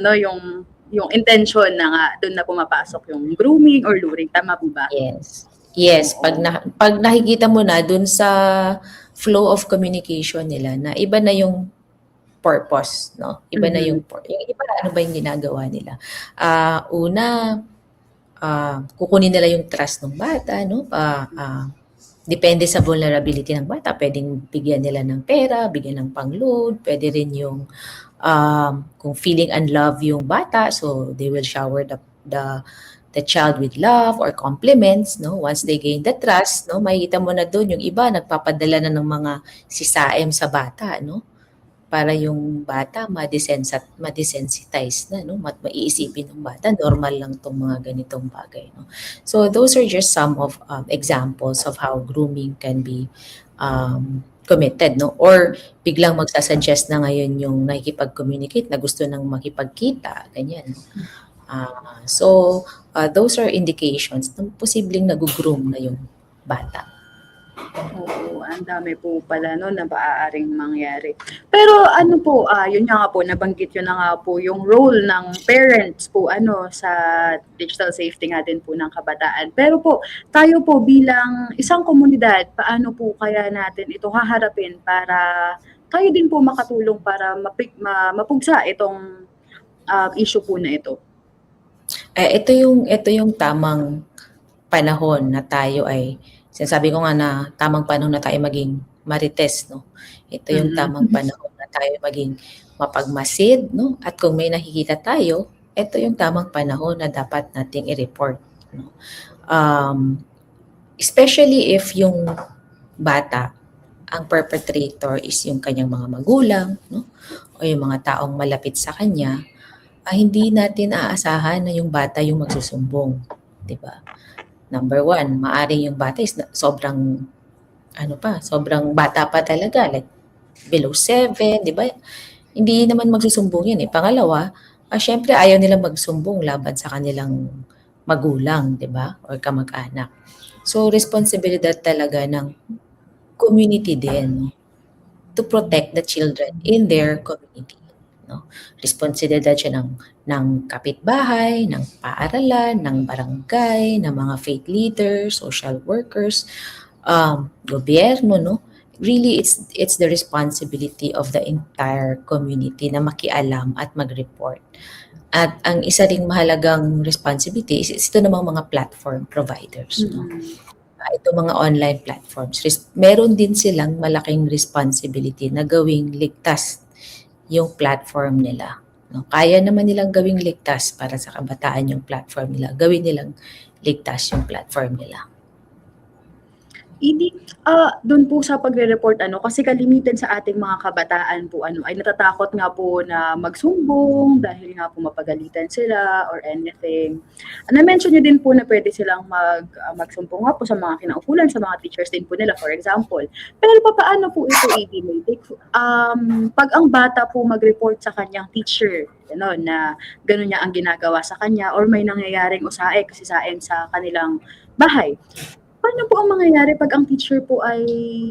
yung intention na nga, doon na pumapasok yung grooming or luring. Tama po ba? Yes. Yes, pag nakikita mo na dun sa flow of communication nila na iba na yung purpose, no? Iba na yung iba ano ba yung ginagawa nila? Una, kukunin nila yung trust ng bata, no? Depende sa vulnerability ng bata, pwedeng bigyan nila ng pera, bigyan ng pang-load, pwede rin yung kung feeling unloved yung bata, so they will shower the child with love or compliments, no. Once they gain the trust, no, makikita mo na doon yung iba nagpapadala na ng mga sisaim sa bata, no, para yung bata ma-desensitize na, no, maiisipin ng bata normal lang tong mga ganitong bagay, no. So those are just some of examples of how grooming can be committed, no, or biglang magsasuggest na ngayon yung nakikipag-communicate na gusto nang makipagkita, ganyan, no. So those are indications na posibleng nag-groom na yung bata. Oo, ang dami po pala na maaaring mangyari. Pero yun nga po, nabanggit yun na nga po yung role ng parents po sa digital safety nga din po ng kabataan. Pero po, tayo po bilang isang komunidad, paano po kaya natin ito haharapin para tayo din po makatulong para mapugsa itong issue po na ito? Ito yung tamang panahon na tayo ay sinasabi ko nga na tamang panahon na tayo maging marites, no. Ito yung tamang panahon na tayo maging mapagmasid, no. At kung may nakikita tayo, ito yung tamang panahon na dapat nating i-report, no. Especially if yung bata, ang perpetrator is yung kanyang mga magulang, no, o yung mga taong malapit sa kanya, hindi natin aasahan na yung bata yung magsusumbong, 'di ba? Number one, maaring yung bata is sobrang bata pa talaga, like below 7, di ba? Hindi naman magsusumbong yan eh. Pangalawa, syempre ayaw nilang magsumbong laban sa kanilang magulang, di ba? Or kamag-anak. So, responsibilidad talaga ng community din to protect the children in their community. no? Responsibilidad siya ng kapitbahay, ng paaralan, ng barangay, ng mga faith leaders, social workers, gobyerno, no? Really, it's the responsibility of the entire community na makialam at mag-report. At ang isa ring mahalagang responsibility is ito namang mga platform providers, no? Ito mga online platforms, meron din silang malaking responsibility na gawing ligtas yung platform nila. No? Kaya naman nilang gawing ligtas para sa kabataan yung platform nila. Gawin nilang ligtas yung platform nila. Hindi, doon po sa pagre-report kasi kalimitan sa ating mga kabataan po ay natatakot nga po na magsumbong dahil nga po mapagalitan sila or anything. Na-mention niyo din po na pwede silang magsumbong nga po sa mga kinaukulan, sa mga teachers din po nila, for example. Pero paano po ito i-delay? Pag ang bata po mag-report sa kanyang teacher, na gano'n niya ang ginagawa sa kanya or may nangyayaring usae kasi saeng sa kanilang bahay. Paano po ang mangyayari pag ang teacher po ay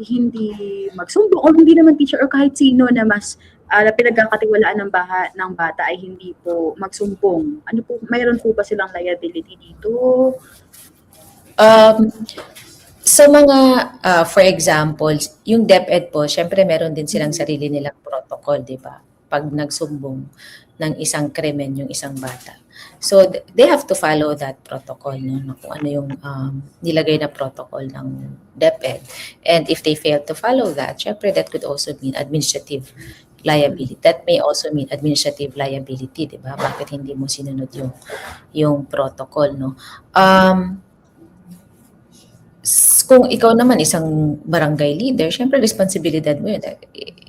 hindi magsumbong o hindi naman teacher or kahit sino na mas pinagkakatiwalaan ng bata ay hindi po magsumbong? Ano po, mayroon po ba silang liability dito? Sa mga, for example, yung DepEd po, syempre meron din silang sarili nilang protocol, di ba? Pag nagsumbong ng isang krimen yung isang bata. So, they have to follow that protocol, no? Kung ano yung nilagay na protocol ng DepEd. And if they fail to follow that, syempre that could also mean administrative liability. That may also mean administrative liability, di ba? Bakit hindi mo sinunod yung protocol, no? Kung ikaw naman isang barangay leader, syempre responsibilidad mo yun.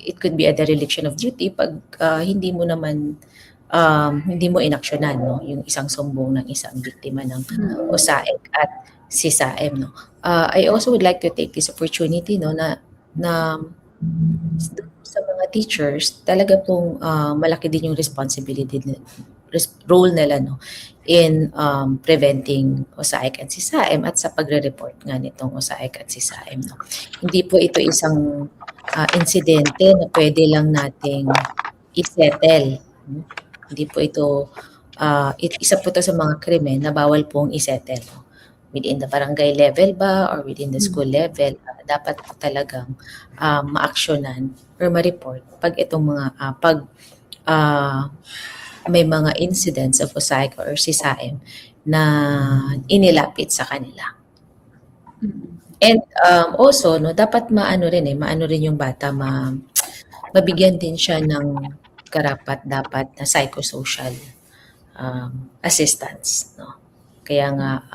It could be a dereliction of duty pag hindi mo naman hindi mo inaksyonan, no, yung isang sumbong ng isang biktima ng USAIC at CSAM, no. I also would like to take this opportunity, no, na sa mga teachers talaga pong malaki din yung responsibility role nila, no, in preventing USAIC at CSAM at sa pagre-report nga nitong USAIC at CSAM, no. Hindi po ito isang insidente na pwede lang nating isettle. Hindi po ito, isa po ito sa mga krimen na bawal pong isettle. No? Within the barangay level ba or within the school level, dapat po talagang ma-actionan or ma-report pag itong mga, may mga incidents of USAIC or CSAM na inilapit sa kanila. And also, no, dapat maano rin yung bata, mabigyan din siya ng karapat-dapat na psychosocial assistance, no. Kaya nga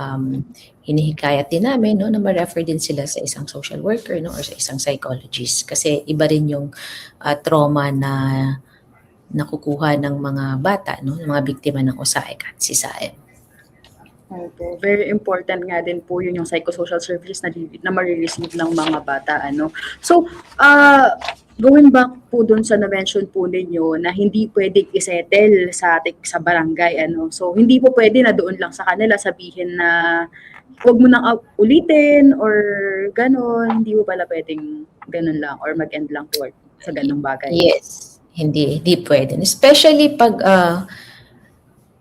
hinihikayat din namin, no, na ma-refer din sila sa isang social worker, no, or sa isang psychologist kasi iba rin yung trauma na nakukuha ng mga bata, no, ng mga biktima ng USAIC at CSAM. Opo, very important nga din po yun yung psychosocial services na ma-receive ng mga bata, So, going back po dun sa na-mention po ninyo na hindi pwedeng isettle sa barangay, So, hindi po pwede na doon lang sa kanila sabihin na huwag mo nang ulitin or ganon. Hindi po pala pwedeng ganon lang or mag-end lang toward sa ganong bagay. Yes, hindi pwede. Especially pag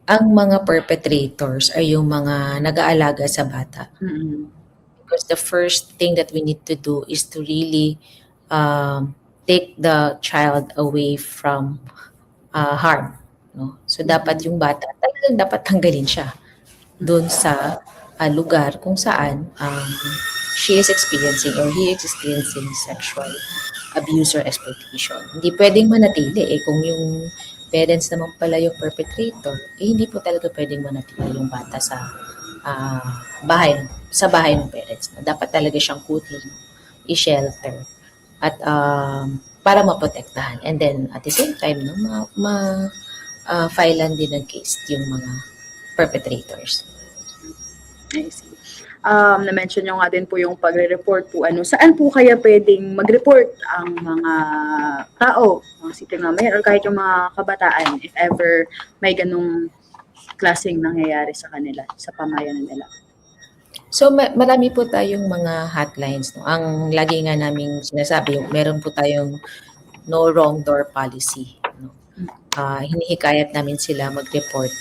ang mga perpetrators ay yung mga nag-aalaga sa bata. Because the first thing that we need to do is to really take the child away from harm, no? So dapat yung bata talagang dapat tanggalin siya doon sa lugar kung saan she is experiencing or he is experiencing sexual abuse or exploitation. Hindi pwedeng manatili kung yung parents naman pala yung perpetrator, hindi po talaga pwedeng manatili yung bata sa bahay ng parents. No? Dapat talaga siyang kunin, i-shelter at para maprotektahan. And then at the same time, no, filean din ng case yung mga perpetrators. I see. Na-mention nyo nga din po yung pagre-report po. Saan po kaya pwedeng mag-report ang mga tao, mga city mamayan, or kahit yung mga kabataan if ever may ganung klaseng nangyayari sa kanila, sa pamayanan nila? So marami po tayong mga hotlines, no. Ang lagi nga naming sinasabi, meron po tayong no wrong door policy, no. hinihikayat namin sila mag-report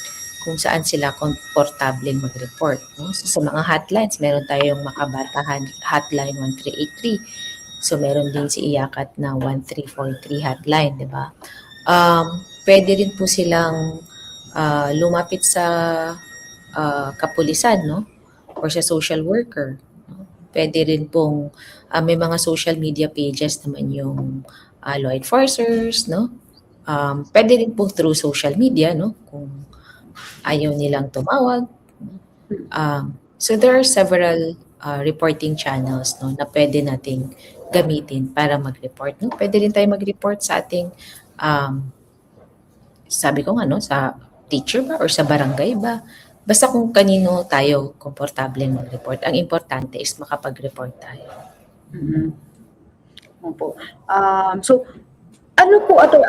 kung saan sila komportableng mag-report. No? So, sa mga hotlines, meron tayong Makabata Hotline 1383. So, meron din si Iyakat na 1343 hotline, di ba? Pwede rin po silang lumapit sa kapulisan, no? Or sa social worker. No? Pwede rin pong may mga social media pages naman yung law enforcers, no? Pwede rin po through social media, no? Kung ayaw nilang tumawag. So there are several reporting channels, no, na pwede nating gamitin para mag-report. No? Pwede rin tayo mag-report sa ating, sabi ko nga, no, sa teacher ba or sa barangay ba. Basta kung kanino tayo komportable mag-report. Ang importante is makapag-report tayo. Opo. So, ano po ato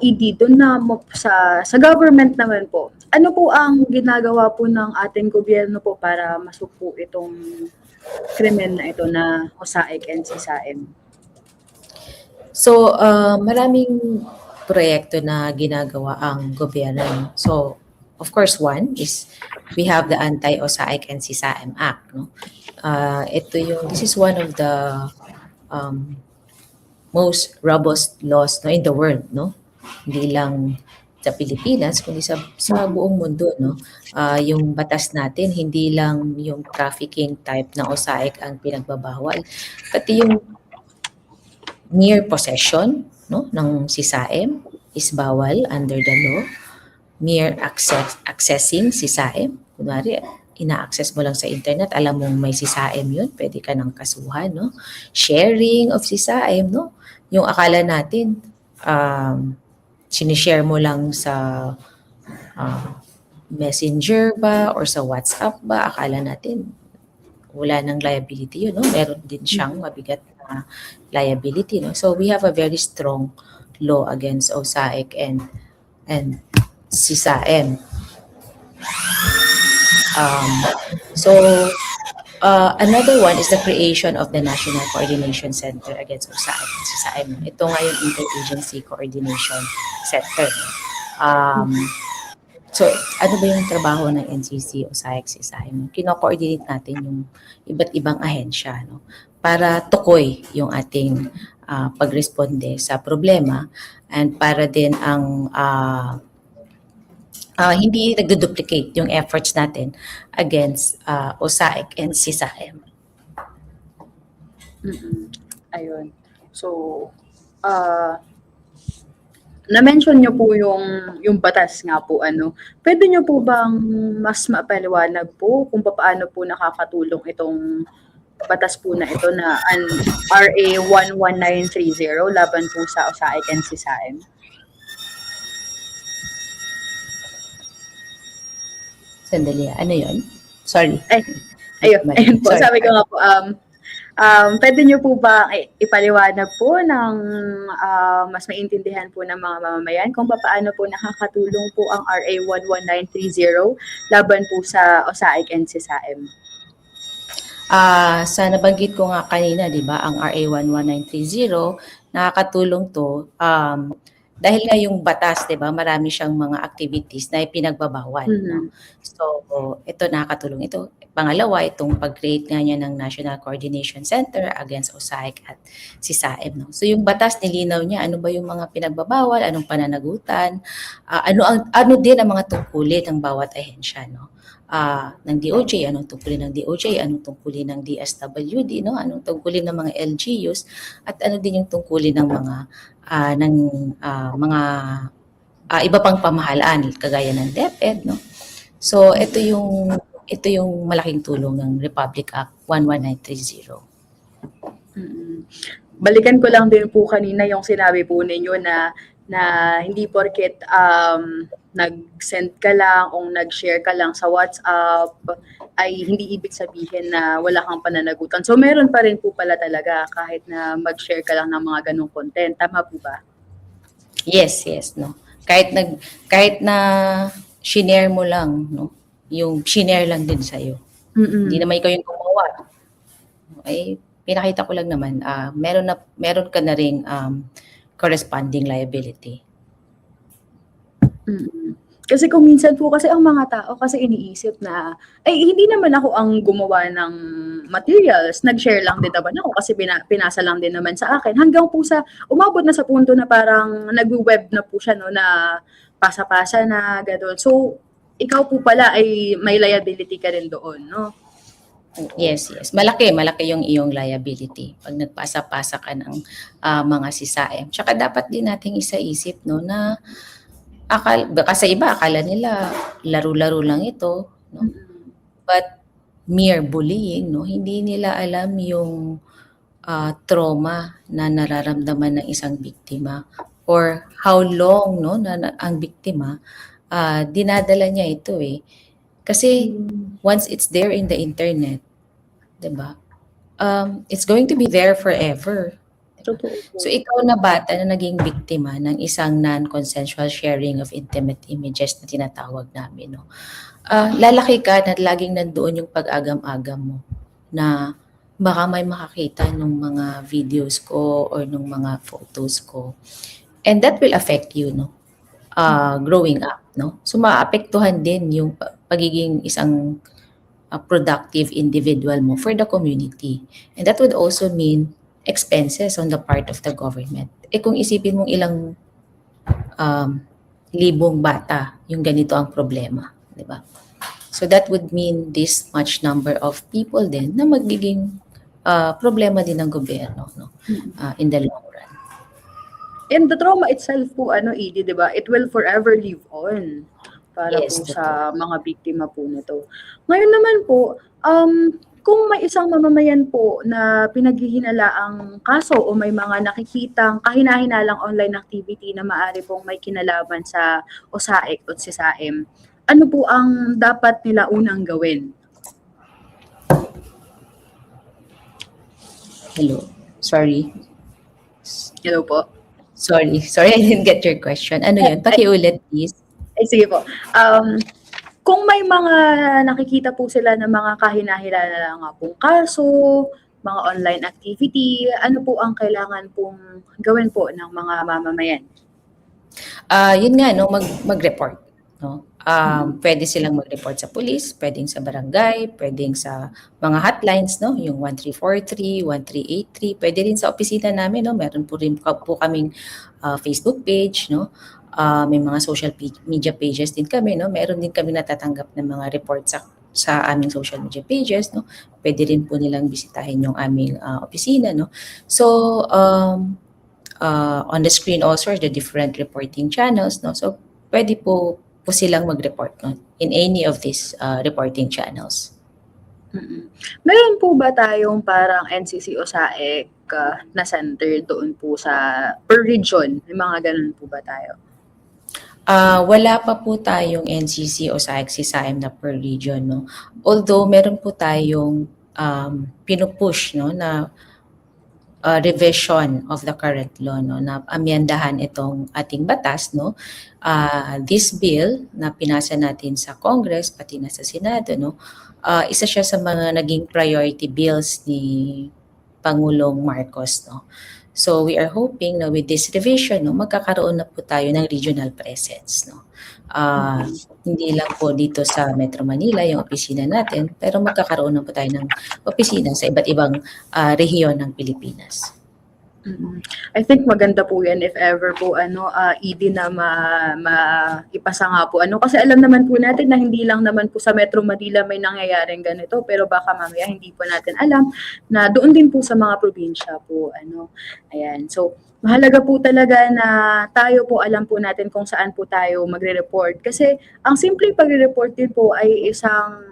ED doon na sa government naman po? Ano po ang ginagawa po ng ating gobyerno po para masuko itong krimen na ito na OSAIC and SISAM? So, maraming proyekto na ginagawa ang gobyerno. So, of course, one is we have the Anti-OSAIC and SISAM Act. No? This is one of the most robust laws, no, in the world, no? Hindi lang sa Pilipinas kundi sa buong mundo, no. Yung batas natin hindi lang yung trafficking type na OSAIC ang pinagbabawal, pati yung mere possession, no, ng SISAM is bawal under the law. Mere accessing SISAM, kunwari ina-access mo lang sa internet, alam mong may SISAM yun, pwede ka nang kasuhan, no? Sharing of SISAM, no? Yung akala natin, sinishare mo lang sa Messenger ba or sa WhatsApp ba, akala natin wala nang liability yun, no? Meron din siyang mabigat na liability, no? So we have a very strong law against OSAIC and SISAM. Another one is the creation of the National Coordination Center against OSAIC and SISAM. Ito nga yung Interagency Coordination Center. So, ano ba yung trabaho ng NCC, OSAIC, SISAM? Kino-coordinate natin yung iba't ibang ahensya, no? Para tukoy yung ating pagresponde sa problema and para din ang hindi nagduduplicate yung efforts natin against OSAIC and SISAM. Ayun. So, na-mention nyo po yung batas nga po, ano. Pwede nyo po bang mas mapaliwanag po kung paano po nakakatulong itong batas po na ito na RA 11930 laban po sa OSAIC and SISAM? Sandali, ano yun? Sorry. Ayun po. Sorry. Sabi ko nga po, pwede nyo po ba ipaliwanag po ng mas maintindihan po ng mga mamamayan kung paano po nakakatulong po ang RA 11930 laban po sa OSAIC and SISAM? Sa nabanggit ko nga kanina, di ba, ang RA 11930, nakakatulong to dahil nga yung batas, di ba, marami siyang mga activities na ipinagbabawal. No? So, ito nakakatulong ito. Pangalawa, itong pag-create nga niya ng National Coordination Center against OSAIC at SISAM. No? So, yung batas, nilinaw niya, ano ba yung mga pinagbabawal, anong pananagutan, ano din ang mga tungkulin ng bawat ahensya, no? Ng DOJ, anong tungkulin ng DOJ, anong tungkulin ng DSWD, no? Anong tungkulin ng mga LGUs, at ano din yung tungkulin ng mga iba pang pamahalaan kagaya ng DepEd, no? So ito yung malaking tulong ng Republic Act 11930. Balikan ko lang din po kanina yung sinabi po ninyo na hindi porket nag-send ka lang o nag-share ka lang sa WhatsApp ay hindi ibig sabihin na wala kang pananagutan. So meron pa rin po pala talaga kahit na mag-share ka lang ng mga ganong content. Tama po ba? Yes, no. Kahit na shinare mo lang, no. Yung shinare lang din sa iyo. Hindi naman ikaw yung gumawa. Ay pinakita ko lang naman meron ka na ring corresponding liability. Mm. Kasi kung minsan po kasi ang mga tao kasi iniisip na, ay hindi naman ako ang gumawa ng materials, nag-share lang din naman ako kasi pinasa lang din naman sa akin. Hanggang po sa umabot na sa punto na parang nagwe-web na po siya 'no, na pasa-pasa na gano'n. So, ikaw po pala ay may liability ka rin doon 'no? Oo. Yes, yes. Malaki yung iyong liability pag nagpasa-pasa ka ng mga sisaim. Tsaka dapat din nating isaisip no na baka sa iba akala nila laro-laro lang ito, no? Mm. But mere bullying, no? Hindi nila alam yung trauma na nararamdaman ng isang biktima or how long no ang biktima dinadala niya ito eh. Kasi once it's there in the internet, 'di ba? It's going to be there forever. Totoo po. So ikaw na bata na naging biktima ng isang non-consensual sharing of intimate images na tinatawag namin, no? Lalaki ka na laging nandoon yung pag-agam-agam mo na baka may makakita ng mga videos ko or ng mga photos ko. And that will affect you, no? Growing up, no? So maapektuhan din yung pagiging isang productive individual mo for the community. And that would also mean expenses on the part of the government. Kung isipin mong ilang libong bata yung ganito ang problema, di ba? So that would mean this much number of people din na magiging problema din ng gobyerno, no? In the long run. And the trauma itself po, Edie, di ba? It will forever live on para Yes, po sa mga biktima po nito. Ngayon naman po, kung may isang mamamayan po na pinaghihinalaang kaso o may mga nakikitang kahina-hinalang online activity na maaari pong may kinalaman sa OSAIC o SISAIM, ano po ang dapat nila unang gawin? Hello. Sorry, Hello po? I didn't get your question. Ano yun? Pakiulit, please. Ay, sige po. Kung may mga nakikita po sila ng mga kahina-hinalang na nga pong kaso, mga online activity, ano po ang kailangan pong gawin po ng mga mamamayan? Yun nga, no, mag-report. No? Pwede silang mag-report sa police, pwedeng sa barangay, pwedeng sa mga hotlines, no? Yung 1343, 1383, pwede rin sa opisina namin, no? Meron po rin po kaming Facebook page, no? May mga social media pages din kami, no? Meron din kami natatanggap ng mga reports sa aming social media pages, no? Pwede rin po nilang bisitahin yung aming opisina, no? So, on the screen also are the different reporting channels, no? So, pwede po silang mag-report, no? In any of these reporting channels. Meron po ba tayong parang NCC o SAEC na center doon po sa per region? May mga ganun po ba tayo? Wala pa po tayong NCC o SAIC-SISAIM na per region, no? Although meron po tayong pinupush, no, na revision of the current law, no, na amyendahan itong ating batas, no. This bill na pinasa natin sa Congress pati na sa Senado, no, isa siya sa mga naging priority bills ni Pangulong Marcos, no. So we are hoping na with this revision, no, magkakaroon na po tayo ng regional presence, no. Hindi lang po dito sa Metro Manila yung opisina natin, pero magkakaroon na po tayo ng opisina sa iba't ibang rehiyon ng Pilipinas. I think maganda po yan if ever po ED na maipasa nga po kasi alam naman po natin na hindi lang naman po sa Metro Manila may nangyayaring ganito, pero baka mamaya hindi po natin alam na doon din po sa mga probinsya po ayan. So mahalaga po talaga na tayo po alam po natin kung saan po tayo magre-report kasi ang simpleng pagre-report din po ay isang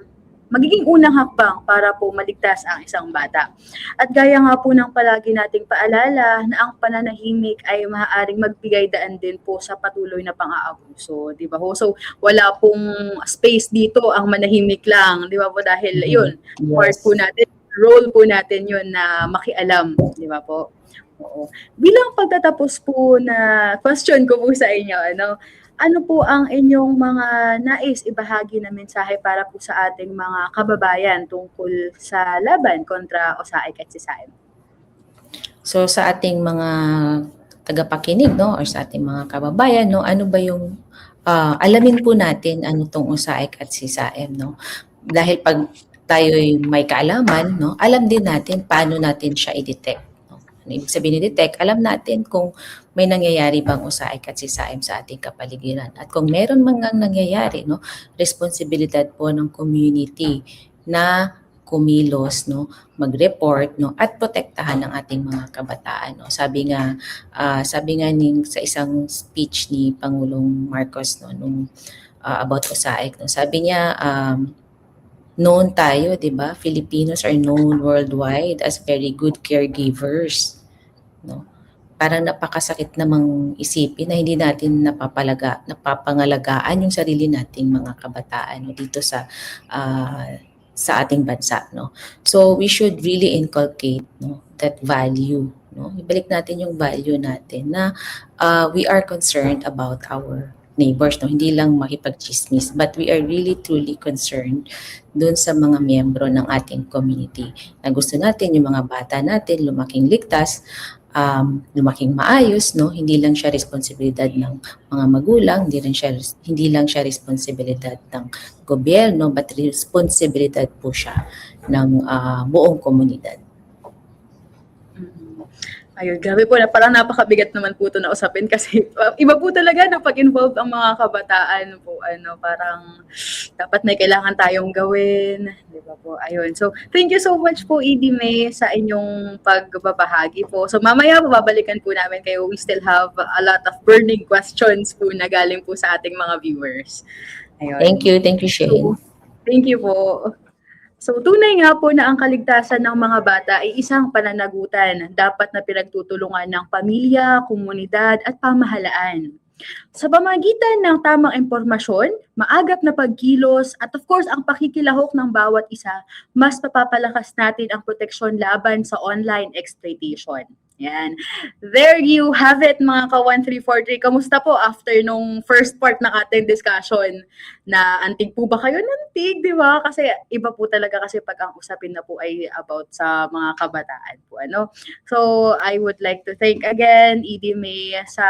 magiging unang hakbang para po maligtas ang isang bata. At gaya nga po ng palagi nating paalala na ang pananahimik ay maaaring magbigay daan din po sa patuloy na pang-aabuso, di ba ho? So wala pong space dito ang manahimik lang, di ba po? Dahil yun, part po natin, role po natin yun na makialam, di ba po? Oo. Bilang pagtatapos po na question ko po sa inyo, ano po ang inyong mga nais ibahagi na mensahe para po sa ating mga kababayan tungkol sa laban kontra OSAIC at SISAIM? So sa ating mga tagapakinig, no, or sa ating mga kababayan, no, ano ba yung alamin po natin ano tong USAIC at CSAM, no? Dahil pag tayo'y may kaalaman, no, alam din natin paano natin siya i-detect. No? Ano ibig sabihin i-detect? Alam natin kung may nangyayari bang USAIC at CSAM sa ating kapaligiran. At kung meron mga nangyayari, no, responsibilidad po ng community na kumilos, no, mag-report, no, at protektahan ng ating mga kabataan, no. Sabi nga sa isang speech ni Pangulong Marcos, no, nung about USAIC, no, sabi niya known tayo, 'di ba? Filipinos are known worldwide as very good caregivers, no. Parang napakasakit namang isipin na hindi natin napapangalagaan yung sarili nating mga kabataan, no, dito sa ating bansa, no. So we should really inculcate, no, that value, no. Ibalik natin yung value natin na we are concerned about our neighbors, no. Hindi lang makipagchismis, but we are really truly concerned dun sa mga miyembro ng ating community na gusto natin yung mga bata natin lumaking ligtas, lumaking maayos, no. Hindi lang siya responsibilidad ng mga magulang, hindi lang siya responsibilidad ng gobyerno, but responsibilidad po siya ng buong komunidad. Ayun, grabe po na parang napakabigat naman po ito na usapin kasi iba po talaga na pag-involved ang mga kabataan po, parang dapat may kailangan tayong gawin, di ba po? Ayun. So, thank you so much po, Edie May, sa inyong pagbabahagi po. So, mamaya babalikan po namin kayo. We still have a lot of burning questions po na galing po sa ating mga viewers. Ayun. Thank you, Shane. So, thank you po. So, tunay nga po na ang kaligtasan ng mga bata ay isang pananagutan dapat na pinagtutulungan ng pamilya, komunidad at pamahalaan. Sa pamagitan ng tamang impormasyon, maagap na pagkilos at of course ang pakikilahok ng bawat isa, mas mapapalakas natin ang proteksyon laban sa online exploitation. Yan. There you have it mga ka-1343. Kamusta po after nung first part ng ating discussion? Na antig po ba kayo? Nantig, di ba? Kasi iba po talaga kasi pag ang usapin na po ay about sa mga kabataan po. So, I would like to thank again Edie May sa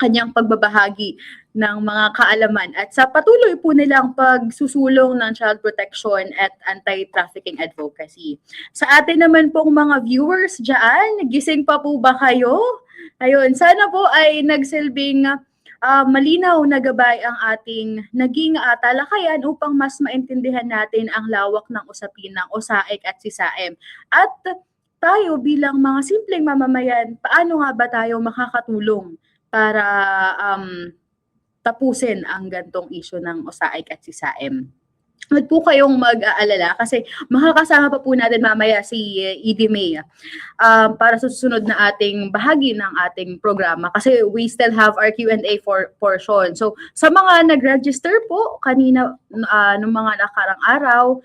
kanyang pagbabahagi ng mga kaalaman at sa patuloy po nilang pagsusulong ng child protection at anti-trafficking advocacy. Sa atin naman pong mga viewers dyan, gising pa po ba kayo? Ayun, sana po ay nagsilbing malinaw na gabay ang ating naging talakayan upang mas maintindihan natin ang lawak ng usapin ng USAIC at CSAM. At tayo bilang mga simpleng mamamayan, paano nga ba tayo makakatulong para tapusin ang gantong issue ng USAIC at CSAM. Huwag po kayong mag-aalala kasi makakasama pa po natin mamaya si Edie May para sa susunod na ating bahagi ng ating programa kasi we still have our Q&A portion. So sa mga nag-register po kanina nung mga nakarang araw,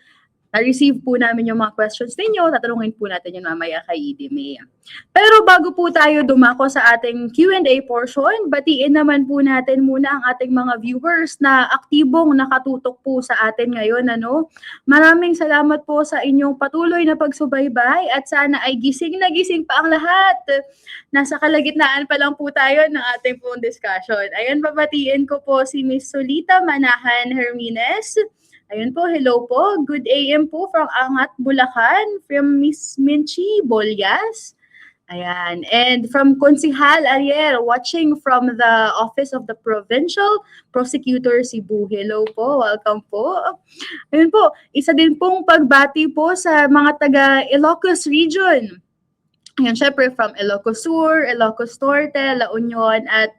na-receive po namin yung mga questions ninyo. Tatanungin po natin yun mamaya kay Edie May. Pero bago po tayo dumako sa ating Q&A portion, batiin naman po natin muna ang ating mga viewers na aktibong nakatutok po sa atin ngayon. Maraming salamat po sa inyong patuloy na pagsubaybay at sana ay gising na gising pa ang lahat. Nasa kalagitnaan pa lang po tayo ng ating pong discussion. Ayan, babatiin ko po si Miss Solita Manahan Hermines. Ayun po, hello po. Good AM po from Angat, Bulacan. From Miss Minchi Bolyas. Ayan. And from Konsihal Ariel, watching from the Office of the Provincial Prosecutor Cebu. Hello po, welcome po. Ayun po, isa din pong pagbati po sa mga taga Ilocos Region. Ayan, syempre from Ilocos Sur, Ilocos Norte, La Union, at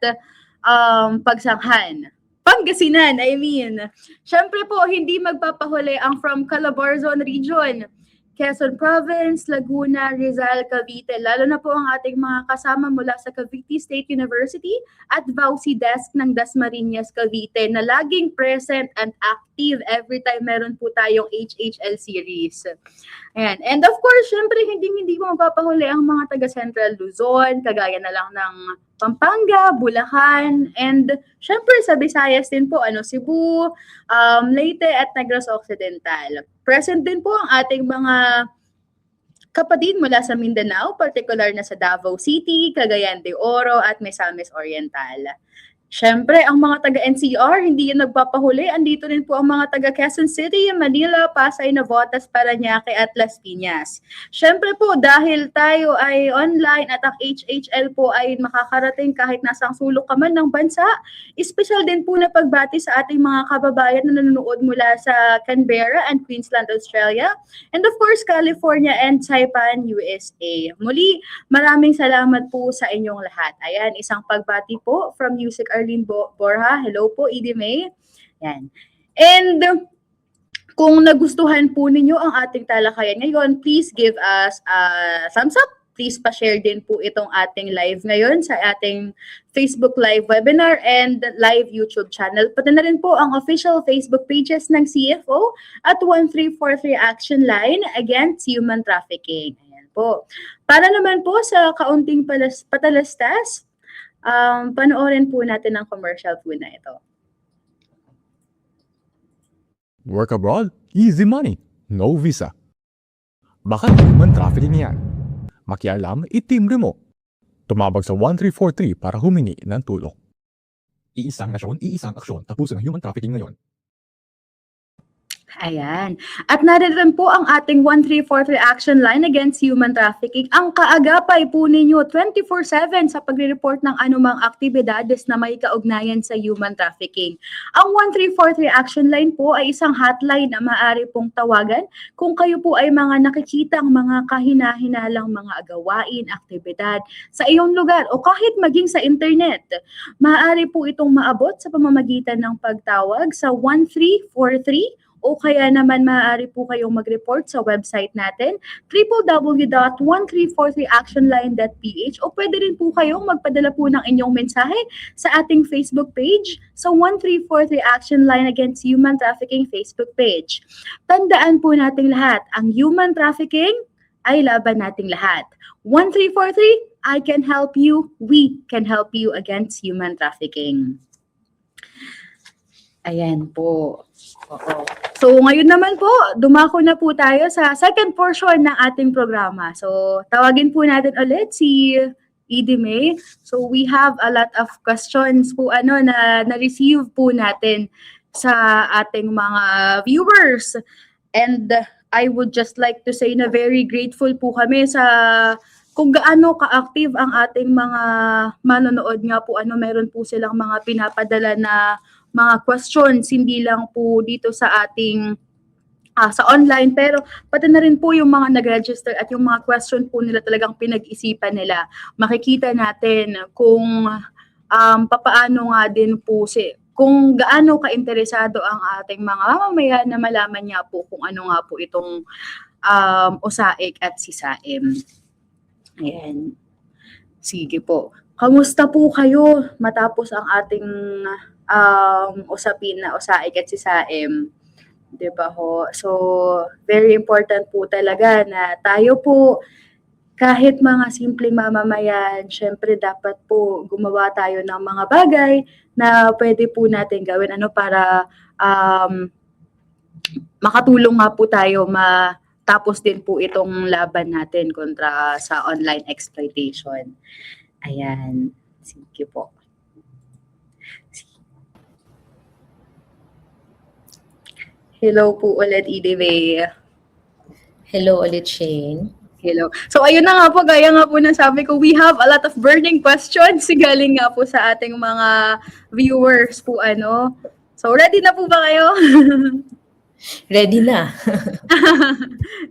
Pagsanghan. Pangasinan, I mean. Syempre po, hindi magpapahuli ang from Calabarzon Region, Quezon Province, Laguna, Rizal, Cavite. Lalo na po ang ating mga kasama mula sa Cavite State University at VAUSI Desk ng Dasmariñas, Cavite na laging present and active every time meron po tayong HHL series. Ayan. And of course, syempre, hindi mo magpapahuli ang mga taga Central Luzon, kagaya na lang ng Pampanga, Bulacan, and syempre sa Visayas din po, Cebu, Leyte at Negros Occidental. Present din po ang ating mga kapatid mula sa Mindanao, particular na sa Davao City, Cagayan de Oro at Misamis Oriental. Siyempre, ang mga taga-NCR, hindi yan nagpapahuli. Andito rin po ang mga taga Quezon City, Manila, Pasay, Navotas, Parañaque at Las Piñas. Siyempre po, dahil tayo ay online at ang HHL po ay makakarating kahit nasang sulok ka man ng bansa, espesyal din po na pagbati sa ating mga kababayan na nanonood mula sa Canberra and Queensland, Australia, and of course, California and Saipan, USA. Muli, maraming salamat po sa inyong lahat. Ayan, isang pagbati po from Music Arlene Borja. Hello po, Edie May. Yan. And kung nagustuhan po ninyo ang ating talakayan ngayon, please give us a thumbs up. Please pa-share din po itong ating live ngayon sa ating Facebook Live webinar and live YouTube channel. Pati na rin po ang official Facebook pages ng CFO at 1343 Action Line Against Human Trafficking. Ayan po. Para naman po sa kaunting patalastas, panoorin po natin ang commercial po na ito. Work abroad? Easy money. No visa. Baka human trafficking yan. Makialam, itimbre mo. Tumawag sa 1343 para humingi ng tulong. Iisang nasyon, iisang aksyon. Tapusin ang human trafficking ngayon. Ayan. At narito po ang ating 1343 Action Line Against Human Trafficking. Ang kaagapay po ninyo 24/7 sa pagre-report ng anumang aktibidades na may kaugnayan sa human trafficking. Ang 1343 Action Line po ay isang hotline na maaari pong tawagan kung kayo po ay mga nakikitang mga kahina-hinalang mga gawain, aktibidad sa iyong lugar o kahit maging sa internet. Maaari po itong maabot sa pamamagitan ng pagtawag sa 1343 o kaya naman maaari po kayong mag-report sa website natin www.1343actionline.ph o pwede rin po kayong magpadala po ng inyong mensahe sa ating Facebook page sa 1343 Action Line Against Human Trafficking Facebook page. Tandaan po nating lahat, ang human trafficking ay laban nating lahat. 1343, I can help you, we can help you against human trafficking. Ayan po. Oo. So ngayon naman po, dumako na po tayo sa second portion ng ating programa. So tawagin po natin ulit si Edie May. So we have a lot of questions po na na-receive po natin sa ating mga viewers. And I would just like to say na very grateful po kami sa kung gaano ka-active ang ating mga manonood nga po. Meron po silang mga pinapadala na mga questions, hindi lang po dito sa ating sa online, pero pati na rin po yung mga nag-register at yung mga question po nila talagang pinag-isipan nila. Makikita natin kung papaano nga din po kung gaano ka-interesado ang ating mga mamamayan na malaman niya po kung ano nga po itong OSAIC at SISAIM. Ayan. Sige po. Kamusta po kayo matapos ang ating usapin na OSAIC at SISAIM? Diba ho? So, very important po talaga na tayo po, kahit mga simpleng mamamayan, syempre dapat po gumawa tayo ng mga bagay na pwede po natin gawin para makatulong nga po tayo matapos din po itong laban natin kontra sa online exploitation. Ayan. Sige po. Hello po ulit, Edie May. Hello ulit, Shane. Hello. So ayun na nga po, gaya nga po na sabi ko, we have a lot of burning questions galing nga po sa ating mga viewers po So ready na po ba kayo? Ready na.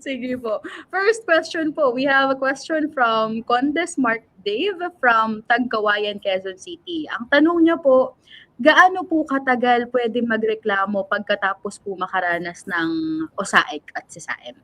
Sige po. First question po, we have a question from Condes Mark Dave from Tagkawayan, Quezon City. Ang tanong niya po, gaano po katagal pwede magreklamo pagkatapos po makaranas ng OSAIC at SISAIM?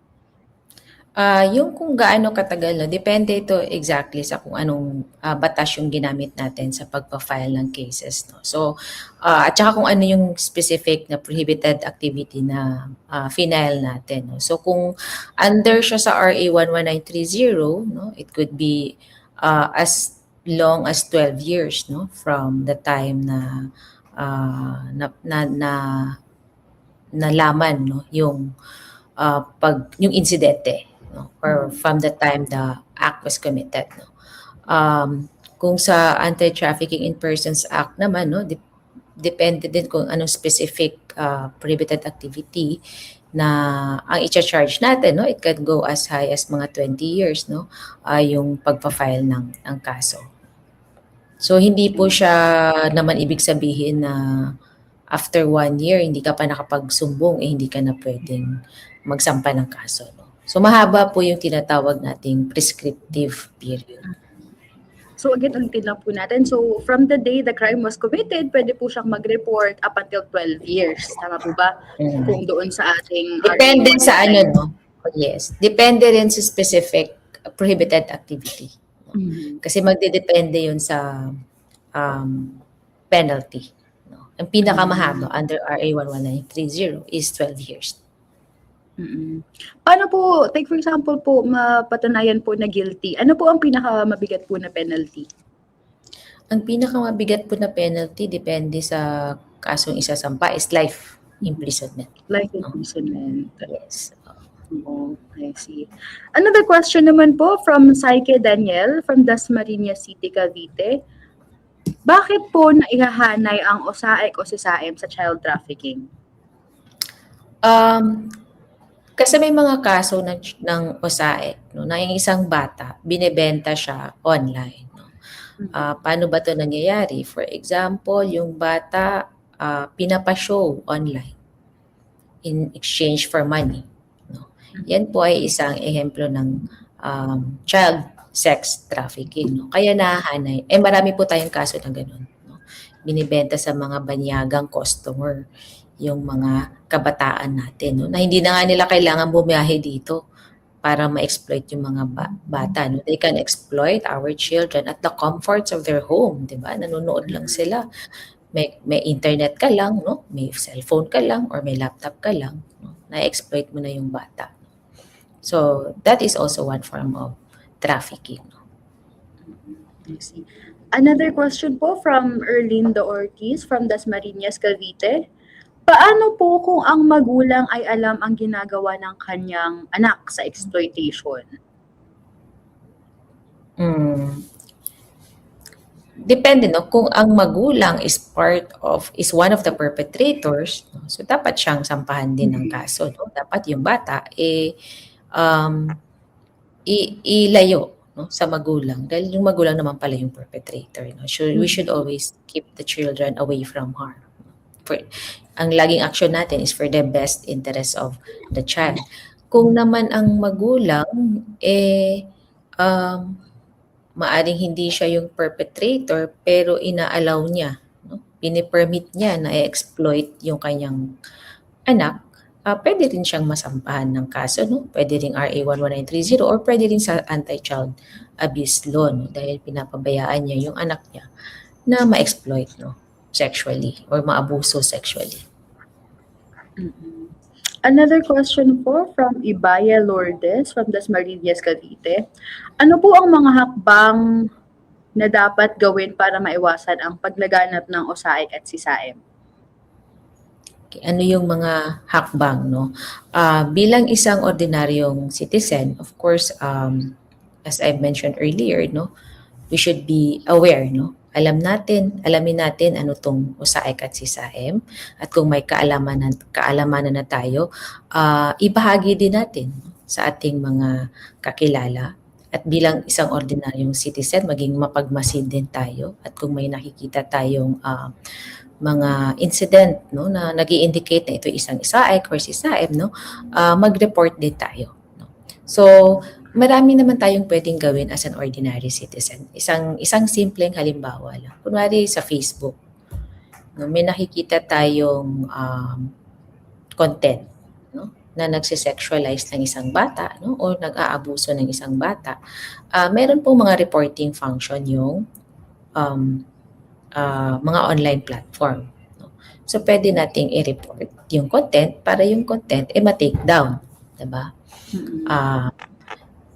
Yung kung gaano katagal, depende ito exactly sa kung anong batas yung ginamit natin sa pagpa-file ng cases. So, at saka kung ano yung specific na prohibited activity na final natin. So, kung under siya sa RA 11930, it could be as long as 12 years from the time na nalaman yung yung insidente or from the time the act was committed. Kung sa Anti-Trafficking in Persons Act naman, no, depende din kung anong specific prohibited activity na ang i-charge natin, no, it can go as high as mga 20 years, no, yung pagpa-file ng kaso. So hindi po siya naman ibig sabihin na after 1 year hindi ka pa nakapagsumbong, hindi ka na pwedeng magsampa ng kaso, no. So mahaba po yung tinatawag nating prescriptive period. So again, ulitin lang po natin. So from the day the crime was committed, pwede po siyang mag-report up until 12 years. Tama po ba? Kung doon sa ating... Depende sa ano, no? Yes. Depende rin sa specific prohibited activity. Kasi magdedepende yun sa penalty. No? Ang pinakamahaba under RA 11930 is 12 years. Paano po, take for example po, mapatunayan po na guilty? Ano po ang pinakamabigat po na penalty? Ang pinakamabigat po na penalty, depende sa kasong isasampa, is life imprisonment. Life imprisonment. Yes. Oh, I see. Another question naman po from Saike Daniel from Dasmariñas City, Cavite. Bakit po naihahanay ang OSAEC o SISAEM sa child trafficking? Kasi may mga kaso ng OSAEC, no, na yung isang bata, binebenta siya online. No? Paano ba ito nangyayari? For example, yung bata pinapashow online in exchange for money. No? Yan po ay isang ehemplo ng child sex trafficking. No? Kaya nahahanay. Marami po tayong kaso ng ganun. No? Binibenta sa mga banyagang customer yung mga kabataan natin, no? Na hindi na nga nila kailangan bumiyahe dito para ma-exploit yung mga bata. No? They can exploit our children at the comforts of their home, di ba? Nanonood lang sila. May internet ka lang, no? May cellphone ka lang, or may laptop ka lang. No? Na-exploit mo na yung bata. So, that is also one form of trafficking. No? I see. Another question po from Erlindo Ortiz from Dasmariñas, Cavite. Paano po kung ang magulang ay alam ang ginagawa ng kanyang anak sa exploitation? Depende, no, kung ang magulang is one of the perpetrators, no, so dapat siyang sampahan din ng kaso, no? Dapat yung bata ilayo, no, sa magulang, dahil yung magulang naman pala yung perpetrator, no? So we should always keep the children away from harm. Ang laging action natin is for the best interest of the child. Kung naman ang magulang maaring hindi siya yung perpetrator pero inaalaw niya, no? Pinipermit niya na i-exploit yung kanyang anak, pwede rin siyang masampahan ng kaso, no? Pwede rin RA 11930 or pwede rin sa anti-child abuse law, no? Dahil pinapabayaan niya yung anak niya na ma-exploit, no, sexually or maabuso sexually. Another question po from Ibaya Lourdes from Dasmariñas, Cavite. Ano po ang mga hakbang na dapat gawin para maiwasan ang paglaganap ng OSAEC at SISAEM? Okay, ano yung mga hakbang, no? Bilang isang ordinaryong citizen, of course, as I mentioned earlier, no, we should be aware, no? Alamin natin ano tong OSAEC at SISAEM, at kung may kaalamanan na tayo, ibahagi din natin sa ating mga kakilala. At bilang isang ordinaryong citizen, maging mapagmasid din tayo. At kung may nakikita tayong mga incident, no, na nag-i-indicate na ito isang OSAEC or SISAEM, no, mag-report din tayo. No? So, marami naman tayong pwedeng gawin as an ordinary citizen. Isang simpleng halimbawa lang. Kunwari sa Facebook, no, may nakikita tayong content, no, na nagsisexualize ng isang bata, no, o nag-aabuso ng isang bata. Meron pong mga reporting function yung mga online platform. No? So, pwede nating i-report yung content para yung content ma-take down. Diba?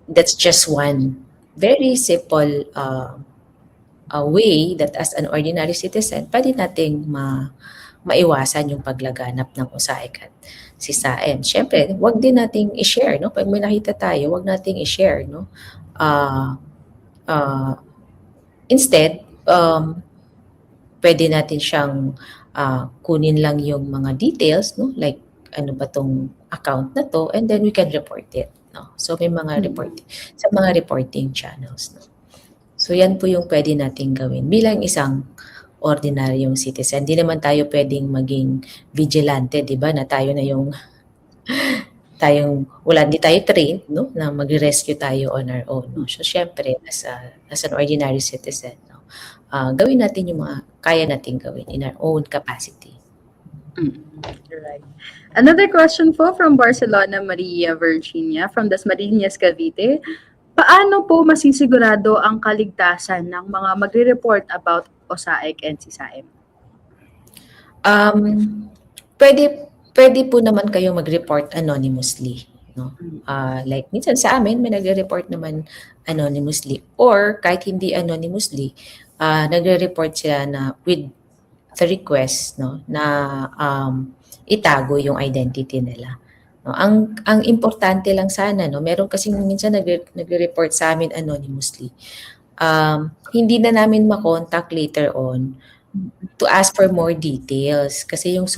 That's just one very simple way that as an ordinary citizen, pwede nating maiwasan yung paglaganap ng OSAEC at SISAEM. Siyempre, wag din nating i-share, no? Pag may nakita tayo, wag nating i-share, no? Instead, pwede natin siyang kunin lang yung mga details, no? Like, ano ba tong account na to, and then we can report it, no? So, may mga sa mga reporting channels, no? So, yan po yung pwede nating gawin bilang isang ordinaryong citizen. Hindi naman tayo pwedeng maging vigilante, di ba? Na tayo na yung hindi tayo trained, no, na magre-rescue tayo on our own, no. So syempre as an ordinary citizen, no, gawin natin yung mga kaya nating gawin in our own capacity. Right. Another question po from Barcelona, Maria Virginia from Dasmariñas, Cavite. Paano po masisigurado ang kaligtasan ng mga magre-report about OSAIC and CSAIM? Pwede po naman kayo mag-report anonymously, no? Like minsan sa amin may nagre-report naman anonymously, or kahit hindi anonymously, nagre-report sila na with the request, no, na itago yung identity nila. No, ang importante lang sana, no, meron kasing minsan nagre-report sa amin anonymously. Hindi na namin ma-contact later on to ask for more details kasi yung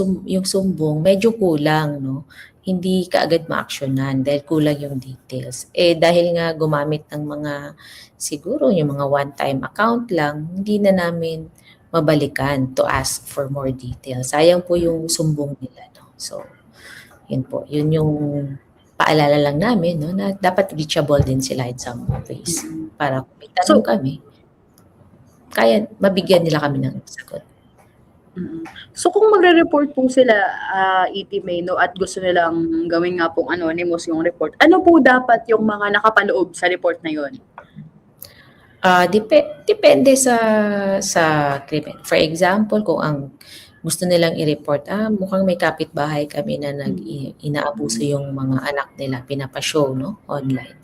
sumbong medyo kulang, no. Hindi kaagad ma-aksyonan dahil kulang yung details. Dahil nga gumamit ng mga siguro yung mga one-time account lang, hindi na namin mabalikan to ask for more details. Sayang po yung sumbong nila, no. So, yun po. Yun yung paalala lang namin, no, na dapat reachable din sila in some ways. Para kung may tanong kami, kaya mabigyan nila kami ng sagot. So kung magre-report po sila, E.T. May, no, at gusto nilang gawin nga pong anonymous yung report, ano po dapat yung mga nakapaloob sa report na yun? Depende sa krimen. For example, kung ang gusto nilang i-report, mukhang may kapitbahay kami na inaabuso yung mga anak nila, pinapashow, no, online.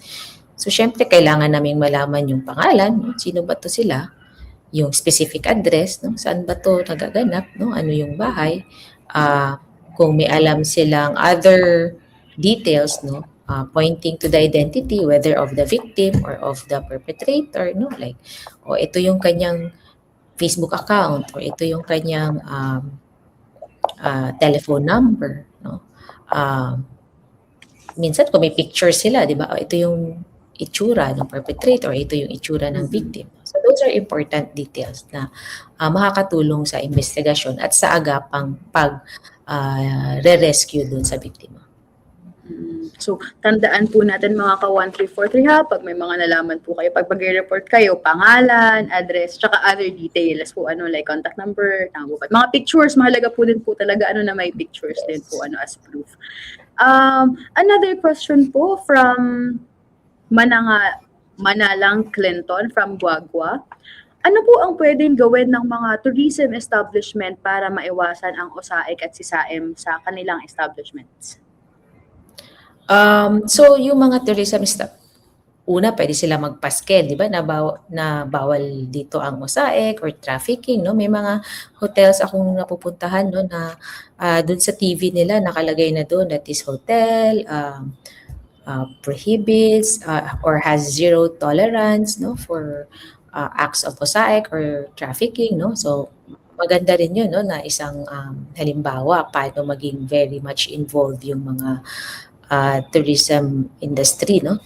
So, syempre, kailangan naming malaman yung pangalan, no, sino ba to sila, yung specific address, no, saan ba to nagaganap, no, ano yung bahay, kung may alam silang other details, no, pointing to the identity, whether of the victim or of the perpetrator, no, like, ito yung kanyang Facebook account, or ito yung kanyang telephone number, no. Minsan kung may picture sila, di ba, ito yung itsura ng perpetrator, ito yung itsura ng victim. So those are important details na makakatulong sa investigasyon at sa agapang re-rescue dun sa biktima. So, tandaan po natin mga ka-1343 ha, pag may mga nalaman po kayo, pag mag-report kayo, pangalan, address, tsaka other details po, like contact number, mga pictures, mahalaga po din po talaga, na may pictures din po, as proof. Another question po from Manalang Clinton from Guagua. Ano po ang pwedeng gawin ng mga tourism establishment para maiwasan ang OSAIC at CSAIM sa kanilang establishments? So yung mga tourism staff, una pwede sila magpaskel, di ba? Na bawal dito ang OSAIC or trafficking, no? May mga hotels akong napupuntahan, no, na doon sa TV nila nakalagay na doon that is hotel prohibits or has zero tolerance, no, for acts of OSAIC or trafficking, no? So maganda rin yun, no, na isang halimbawa paano maging very much involved yung mga tourism industry, no.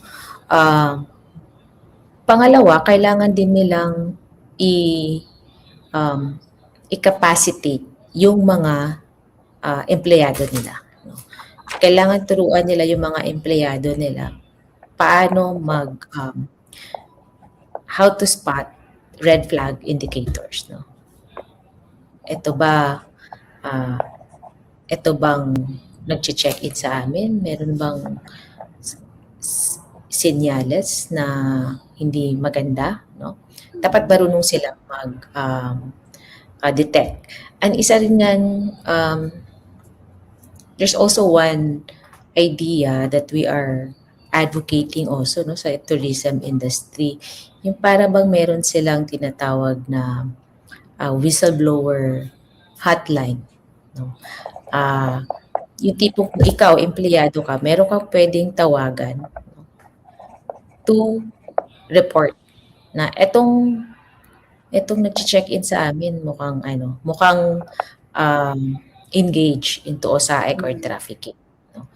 Pangalawa, kailangan din nilang i-capacitate yung mga empleyado nila, no. Kailangan turuan nila yung mga empleyado nila paano how to spot red flag indicators, no. Ito bang nag-check-in sa amin? Meron bang senyales na hindi maganda, no? Dapat marunong silang detect. And isa rin nga, there's also one idea that we are advocating also, no, sa tourism industry. Yung para bang meron silang tinatawag na whistleblower hotline, no? Yung tipong ikaw, empleyado ka, meron kang pwedeng tawagan, no, to report na etong Itong nagche-check-in sa amin mukhang um, engage into OSAEC or trafficking, no?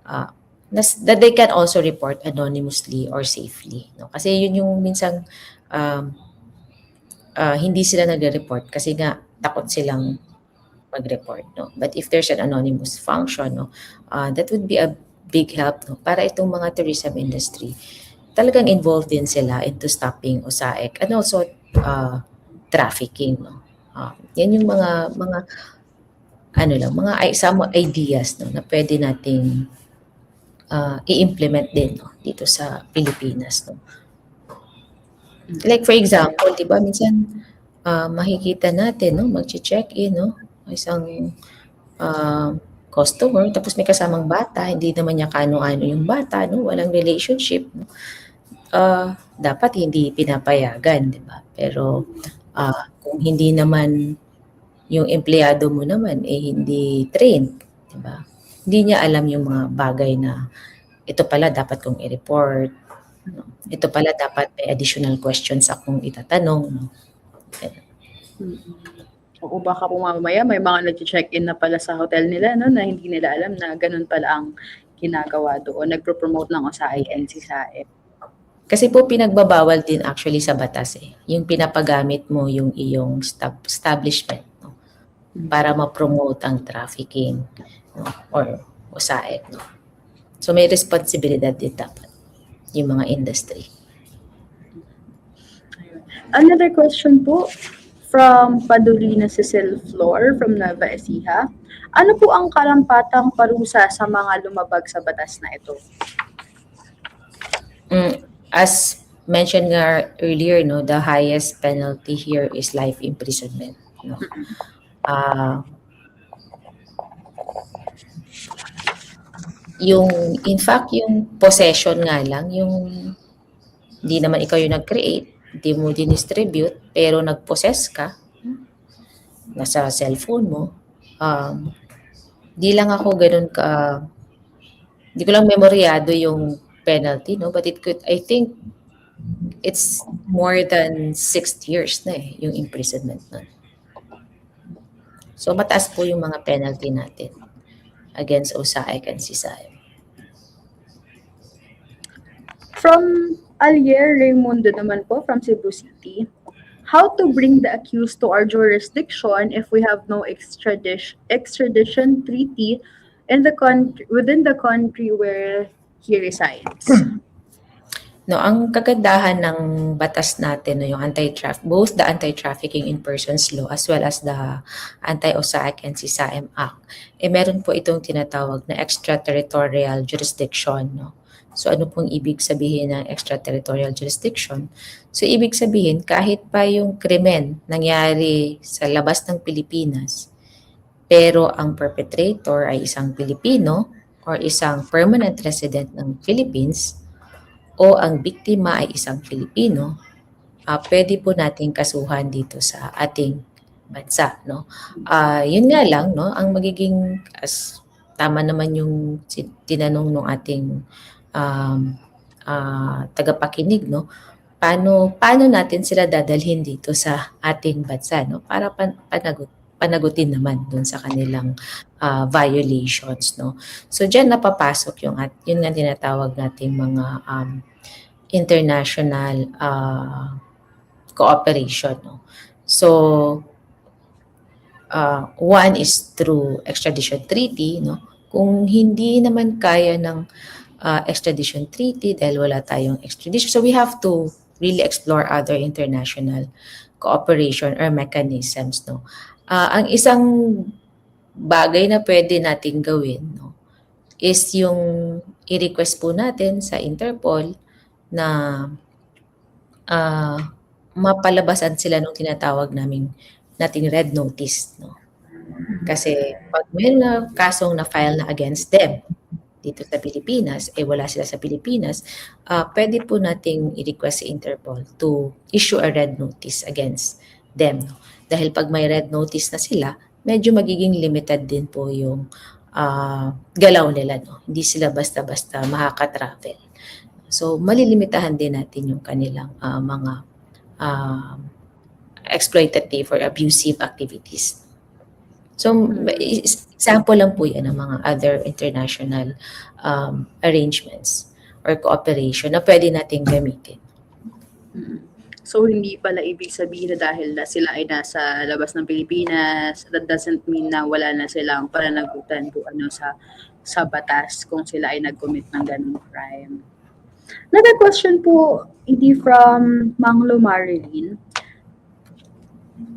Ah, that they can also report anonymously or safely, no? Kasi yun yung minsan um, hindi sila nagre-report kasi nga takot silang mag-report, no? But if there's an anonymous function, no, that would be a big help, no? Para itong mga tourism industry, talagang involved din sila into stopping OSAEC and also trafficking, no? Yan yung mga some ideas, no, na pwede nating i-implement din, no, dito sa Pilipinas, no. Like for example, 'di ba minsan makikita natin, no, magche-check-in, no, isang customer tapos may kasamang bata, hindi naman niya kaano-ano yung bata, no, walang relationship, no. Dapat hindi pinapayagan, 'di ba? Pero kung hindi naman yung empleyado mo naman hindi trained, 'di ba? Hindi niya alam yung mga bagay na ito pala dapat kong i-report, no. Ito pala dapat may additional questions akong itatanong, no. Oo, baka po mamaya may mga nagche-check-in na pala sa hotel nila, no, na hindi nila alam na ganun pala ang ginagawa doon. Nagpo-promote ng OSAIC and SISAEC. Kasi po pinagbabawal din actually sa batas yung pinapagamit mo yung iyong establishment, no, para ma-promote ang trafficking, no, or OSAEC, no. So may responsibilidad din dapat yung mga industry. Another question po from Padulina Cecil Flor from Nueva Ecija. Ano po ang karampatang parusa sa mga lumabag sa batas na ito? As mentioned nga earlier, no, the highest penalty here is life imprisonment, no. In fact, yung possession nga lang, yung hindi naman ikaw yung nag-create, hindi mo dinistribute, pero nag-possess ka, nasa cellphone mo, di lang ako ganun di ko lang memoryado yung penalty, no? But I think it's more than 6 years na yung imprisonment nun. So mataas po yung mga penalty natin against OSAIC and SISAEC. From Alier Raimundo naman po from Cebu City. How to bring the accused to our jurisdiction if we have no extradition treaty within the country where he resides? No, ang kagandahan ng batas natin, no, yung both the Anti-Trafficking in Persons Law as well as the Anti-OSAIC and SISAM Act, meron po itong tinatawag na extraterritorial jurisdiction, no. So ano pong ibig sabihin ng extraterritorial jurisdiction? So ibig sabihin kahit pa yung krimen nangyari sa labas ng Pilipinas, pero ang perpetrator ay isang Pilipino or isang permanent resident ng Philippines o ang biktima ay isang Filipino, pwede po nating kasuhan dito sa ating bansa, no. Yun nga lang, no, ang magiging tama naman yung tinanong ng ating tagapakinig, no, paano natin sila dadalhin dito sa ating bansa, no, para panagutin naman dun sa kanilang violations, no. So diyan napapasok yun nga tinatawag nating mga international cooperation, no. So one is through extradition treaty, no. Kung hindi naman kaya ng extradition treaty dahil wala tayong extradition, so we have to really explore other international cooperation or mechanisms, no. Ang isang bagay na pwede nating gawin, no, is yung i-request po natin sa Interpol na mapalabasan sila nung tinatawag nating red notice, no. Kasi pag may kasong na-file na against them dito sa Pilipinas, wala sila sa Pilipinas, pwede po nating i-request sa Interpol to issue a red notice against them, no. Dahil pag may red notice na sila, medyo magiging limited din po yung galaw nila, no. Hindi sila basta-basta makaka-travel. So malilimitahan din natin yung kanilang mga exploitative or abusive activities. So, example lang po yan ng mga other international arrangements or cooperation na pwede nating gamitin. So, hindi pala ibig sabihin na dahil na sila ay nasa labas ng Pilipinas, that doesn't mean na wala na silang pananagutan kung ano sa batas kung sila ay nag-commit ng ganung crime. Another question po, hindi from Manglo Marilyn.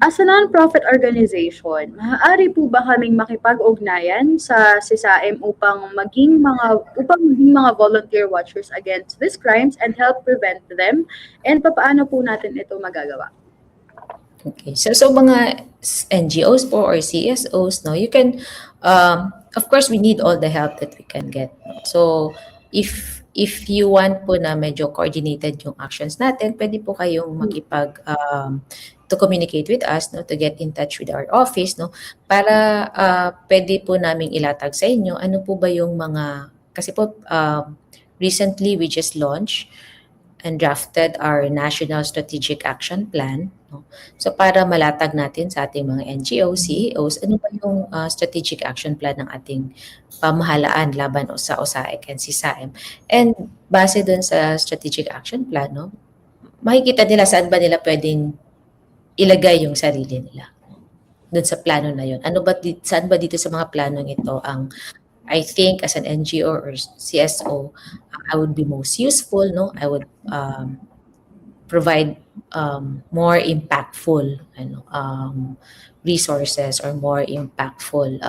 As a non-profit organization, maaari po ba kaming makipag-ugnayan sa CSAM upang maging mga volunteer watchers against these crimes and help prevent them? And paano po natin ito magagawa? Okay, so mga NGOs po or CSOs, no, you can, of course, we need all the help that we can get. So, if you want po na medyo coordinated yung actions natin, pwede po kayong to communicate with us, no, to get in touch with our office, no, para pwede po naming ilatag sa inyo ano po ba yung mga, kasi po recently we just launched and drafted our National Strategic Action Plan, no. So para malatag natin sa ating mga NGOs, CEOs, ano ba yung strategic action plan ng ating pamahalaan laban sa OSAIC and CSAM. And base dun sa strategic action plan, no, makikita nila saan ba nila pwedeng ilagay yung sarili nila dun sa plano na yun. Saan ba dito sa mga planong ito ang, I think as an NGO or CSO, I would be most useful, no? I would provide more impactful resources or more impactful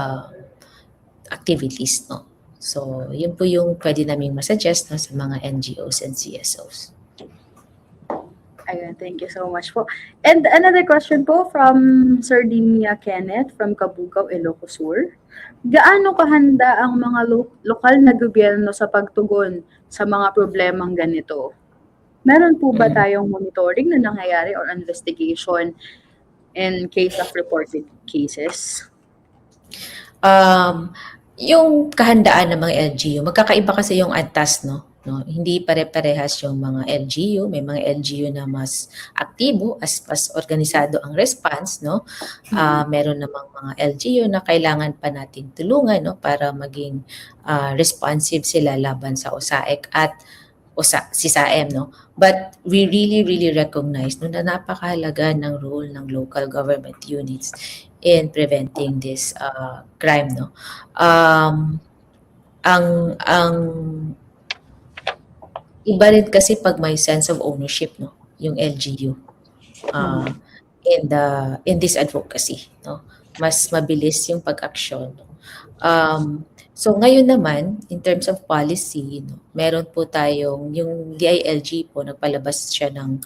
activities, no? So, yun po yung pwede naming masuggest, no, sa mga NGOs and CSOs. Ayan, thank you so much po. And another question po from Sir Dinia Kenneth from Cabugao, Ilocos Sur. Gaano kahanda ang mga lokal na gobyerno sa pagtugon sa mga problemang ganito? Meron po ba tayong monitoring na nangyayari or investigation in case of reported cases? Yung kahandaan ng mga LGU, magkakaiba kasi yung antas, no? Hindi pare-parehas yung mga LGU. May mga LGU na mas aktibo, mas organisado ang response, no? Meron namang mga LGU na kailangan pa nating tulungan, no, para maging responsive sila laban sa OSAIC at CSAM, no? But we really recognize, no, na napakahalaga ng role ng local government units in preventing this crime, no? Ang iba rin kasi pag may sense of ownership, no, yung LGU in this advocacy, no, mas mabilis yung pag-aksyon, no? So ngayon naman, in terms of policy, no, meron po tayong yung DILG po, nagpalabas siya ng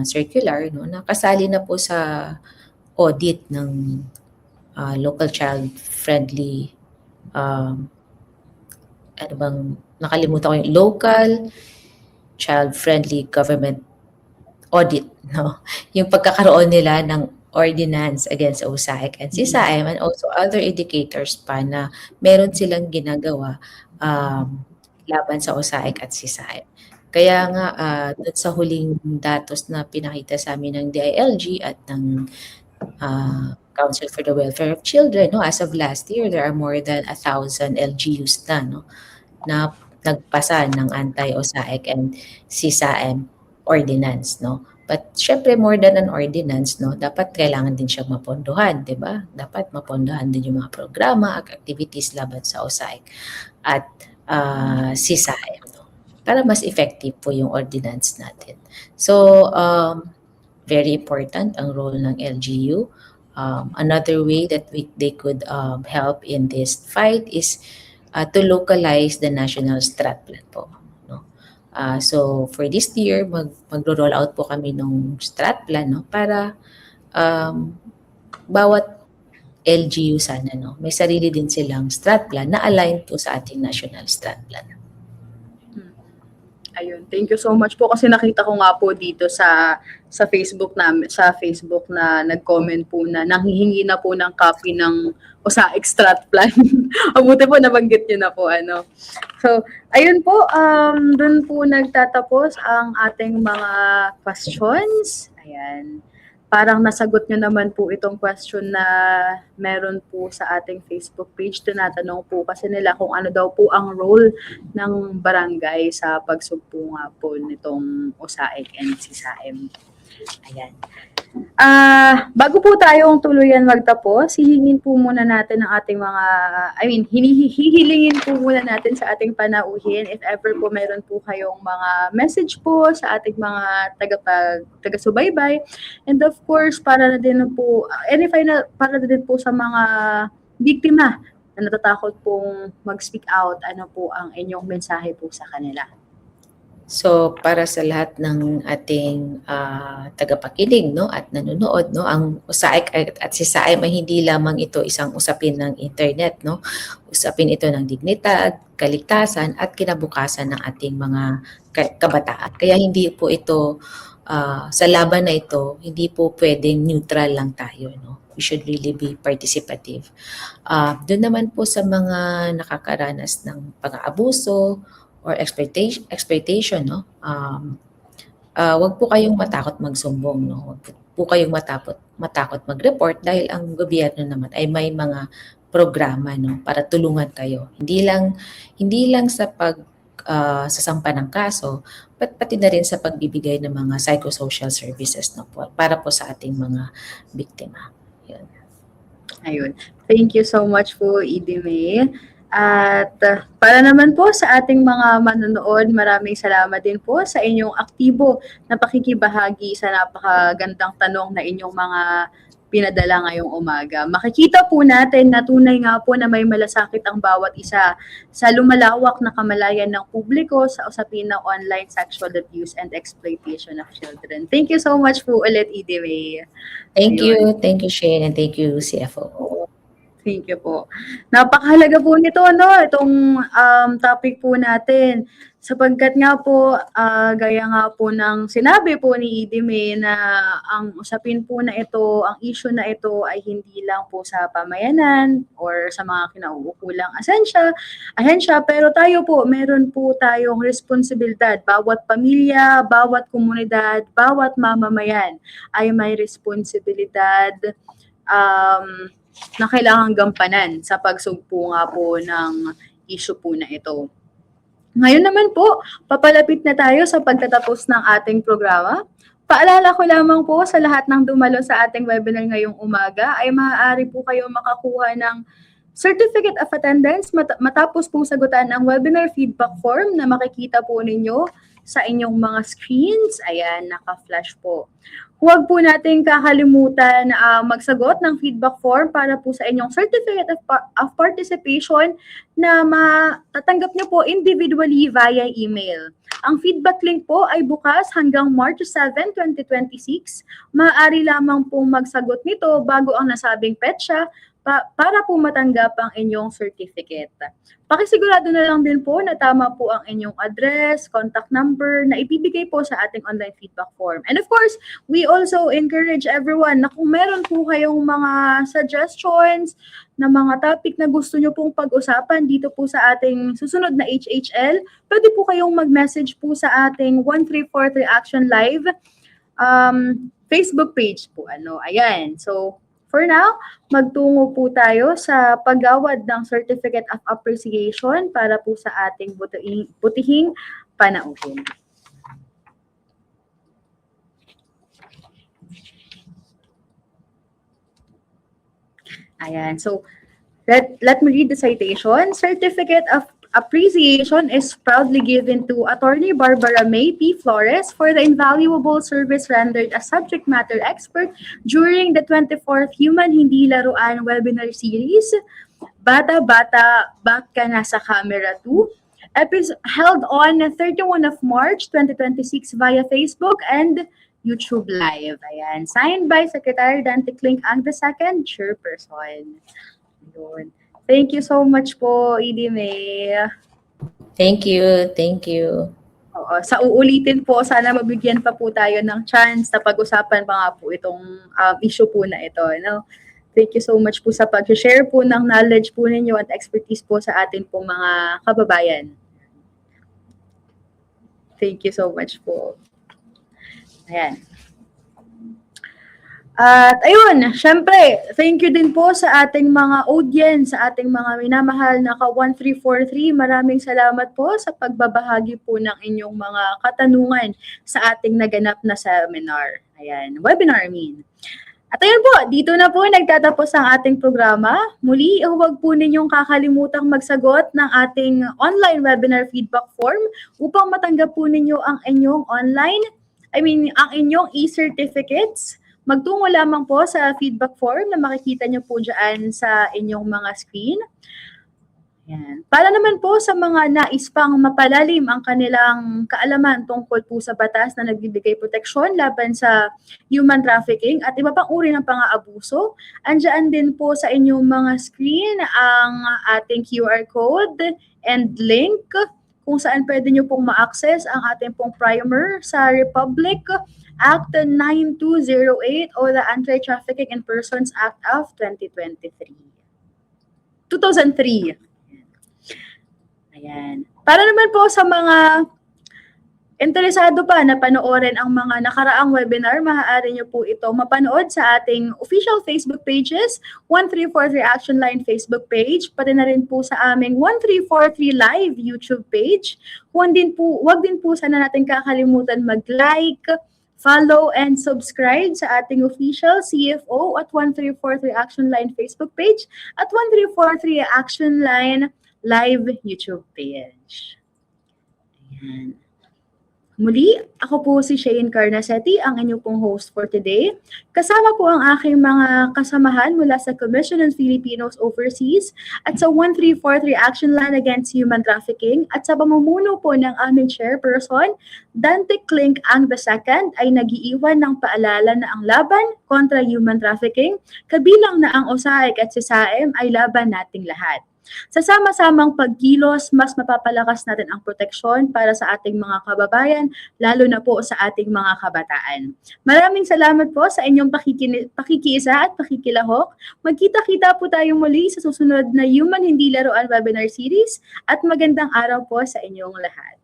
circular, no, na kasali na po sa audit ng local child-friendly, nakalimutan ko yung local child-friendly government audit, no? Yung pagkakaroon nila ng ordinance against OSAIC and CSAM and also other indicators pa na meron silang ginagawa laban sa OSAIC at CSAM. Kaya nga, dun sa huling datos na pinakita sa amin ng DILG at ng Council for the Welfare of Children, no, as of last year, there are more than 1,000 LGUs na, no, na nagpasa ng anti-OSAIC and CSAM ordinance, no. But syempre more than an ordinance, no, dapat kailangan din siyang mapondohan, 'di ba? Dapat mapondohan din yung mga programa at activities laban sa OSAIC at CSAM, no, para mas effective po yung ordinance natin. So very important ang role ng LGU. Another way that they could help in this fight is to localize the national strat plan po, no? So for this year, magro-roll out po kami ng strat plan, no, para bawat LGU sana, no, may sarili din silang strat plan na align po sa ating national strat plan. Ayun, thank you so much po kasi nakita ko nga po dito sa Facebook na nag-comment po na nanghihingi na po ng copy ng OSAIC strat plan. Mabuti po nabanggit niyo na po ano. So, ayun po, doon po nagtatapos ang ating mga questions. Ayan. parang nasagot nyo naman po itong question na meron po sa ating Facebook page. Tinatanong po kasi nila kung ano daw po ang role ng barangay sa pagsugpo nga po nitong USAIC and SISAIM. Ayan. Bago po tayong tuluyan magtapos, hihingin po muna natin ang ating mga, hihilingin po muna natin sa ating panauhin if ever po meron po kayong mga message po sa ating mga taga-subaybay. And of course, para na din po, para na din po sa mga biktima na natatakot pong mag-speak out, ano po ang inyong mensahe po sa kanila? So para sa lahat ng ating tagapakinig, no, at nanonood, no, ang USAIC at SISAIM ay hindi lamang ito isang usapin ng internet, no. Usapin ito ng dignidad, kaligtasan at kinabukasan ng ating mga kabataan. Kaya hindi po ito sa laban na ito, hindi po pwedeng neutral lang tayo, no. We should really be participative. Doon naman po sa mga nakakaranas ng pang-aabuso or exploitation, no? Wag po kayong matakot magsumbong, no? Wag po kayong matakot mag-report dahil ang gobyerno naman ay may mga programa, no, para tulungan kayo. Hindi lang sa sasampa ng kaso, pati na rin sa pagbibigay ng mga psychosocial services, no, para po sa ating mga biktima. Yun. Ayun. Thank you so much po, Edie May. At para naman po sa ating mga manonood, maraming salamat din po sa inyong aktibo na pakikibahagi sa napakagandang tanong na inyong mga pinadala ngayong umaga. Makikita po natin na tunay nga po na may malasakit ang bawat isa sa lumalawak na kamalayan ng publiko sa usapin ng online sexual abuse and exploitation of children. Thank you so much po ulit, Edie May. Thank you, Shane, and thank you, CFO. Thank you po. Napakahalaga po nito, no, itong topic po natin. Sapagkat nga po, gaya nga po ng sinabi po ni Edie May na ang usapin po na ito, ang issue na ito ay hindi lang po sa pamayanan or sa mga kinauukulang ahensya, pero tayo po, meron po tayong responsibilidad. Bawat pamilya, bawat komunidad, bawat mamamayan ay may responsibilidad na kailangang gampanan sa pagsugpo nga po ng issue po na ito. Ngayon naman po, papalapit na tayo sa pagtatapos ng ating programa. Paalala ko lamang po sa lahat ng dumalo sa ating webinar ngayong umaga ay maaari po kayo makakuha ng Certificate of Attendance matapos po sagutan ang webinar feedback form na makikita po ninyo sa inyong mga screens. Ayan, naka-flash po. Huwag po nating kakalimutan magsagot ng feedback form para po sa inyong Certificate of Participation na matatanggap nyo po individually via email. Ang feedback link po ay bukas hanggang March 7, 2026. Maaari lamang pong magsagot nito bago ang nasabing petsa para po matanggap ang inyong certificate. Pakisigurado na lang din po na tama po ang inyong address, contact number na ibibigay po sa ating online feedback form. And of course, we also encourage everyone na kung meron po kayong mga suggestions na mga topic na gusto nyo pong pag-usapan dito po sa ating susunod na HHL, pwede po kayong mag-message po sa ating 1343 Action Live Facebook page po. Ayan. So, for now, magtungo po tayo sa paggawad ng Certificate of Appreciation para po sa ating butihing panauhin. Ayan, so let me read the citation. Certificate of Appreciation is proudly given to Attorney Barbara May P. Flores for the invaluable service rendered as subject matter expert during the 24th Human Hindi Laruan webinar series, Bata Bata, Back Ka Na Sa Camera 2, held on 31 of March 2026 via Facebook and YouTube Live. Ayan. Signed by Secretary Dante Clink ang II, Chairperson. Ayun. Thank you so much po, Edie May. Thank you. Oo, sa uulitin po, sana mabigyan pa po tayo ng chance na pag-usapan pa nga po itong issue po na ito. Thank you so much po sa pag-share po ng knowledge po ninyo at expertise po sa atin po mga kababayan. Thank you so much po. Ayan. At ayun, syempre, thank you din po sa ating mga audience, sa ating mga minamahal na ka-1343. Maraming salamat po sa pagbabahagi po ng inyong mga katanungan sa ating naganap na seminar. Ayan, webinar I mean. At ayun po, dito na po nagtatapos ang ating programa. Muli, huwag po ninyong kakalimutang magsagot ng ating online webinar feedback form upang matanggap po ninyo ang inyong ang inyong e-certificates. Magtungo lamang po sa feedback form na makikita nyo po dyan sa inyong mga screen. Yan. Para naman po sa mga nais pang mapalalim ang kanilang kaalaman tungkol po sa batas na nagbibigay proteksyon laban sa human trafficking at iba pang uri ng pang-aabuso, andyan din po sa inyong mga screen ang ating QR code and link kung saan pwede nyo pong ma-access ang ating pong primer sa Republic Act 9208 o the Anti-Trafficking in Persons Act of 2003. Ayan. Para naman po sa mga interesado pa na panoorin ang mga nakaraang webinar, maaari nyo po ito mapanood sa ating official Facebook pages, 1343 Action Line Facebook page, pati na rin po sa aming 1343 Live YouTube page. Huwag din po sana natin kakalimutan mag-like, follow, and subscribe sa ating official CFO at 1343 Action Line Facebook page at 1343 Action Line Live YouTube page. Ayan. Muli, ako po si Shane Carnacetti, ang inyong pong host for today. Kasama po ang aking mga kasamahan mula sa Commission on Filipinos Overseas at sa 1343 Action Line Against Human Trafficking at sa pamumuno po ng aming chairperson, Dante Clink ang II ay nag-iiwan ng paalala na ang laban kontra human trafficking, kabilang na ang OSAIC at SISAEM ay laban nating lahat. Sa sama-samang pagkilos, mas mapapalakas natin ang proteksyon para sa ating mga kababayan, lalo na po sa ating mga kabataan. Maraming salamat po sa inyong pakikiisa at pakikilahok. Magkita-kita po tayo muli sa susunod na Human Hindi Laruan webinar series at magandang araw po sa inyong lahat.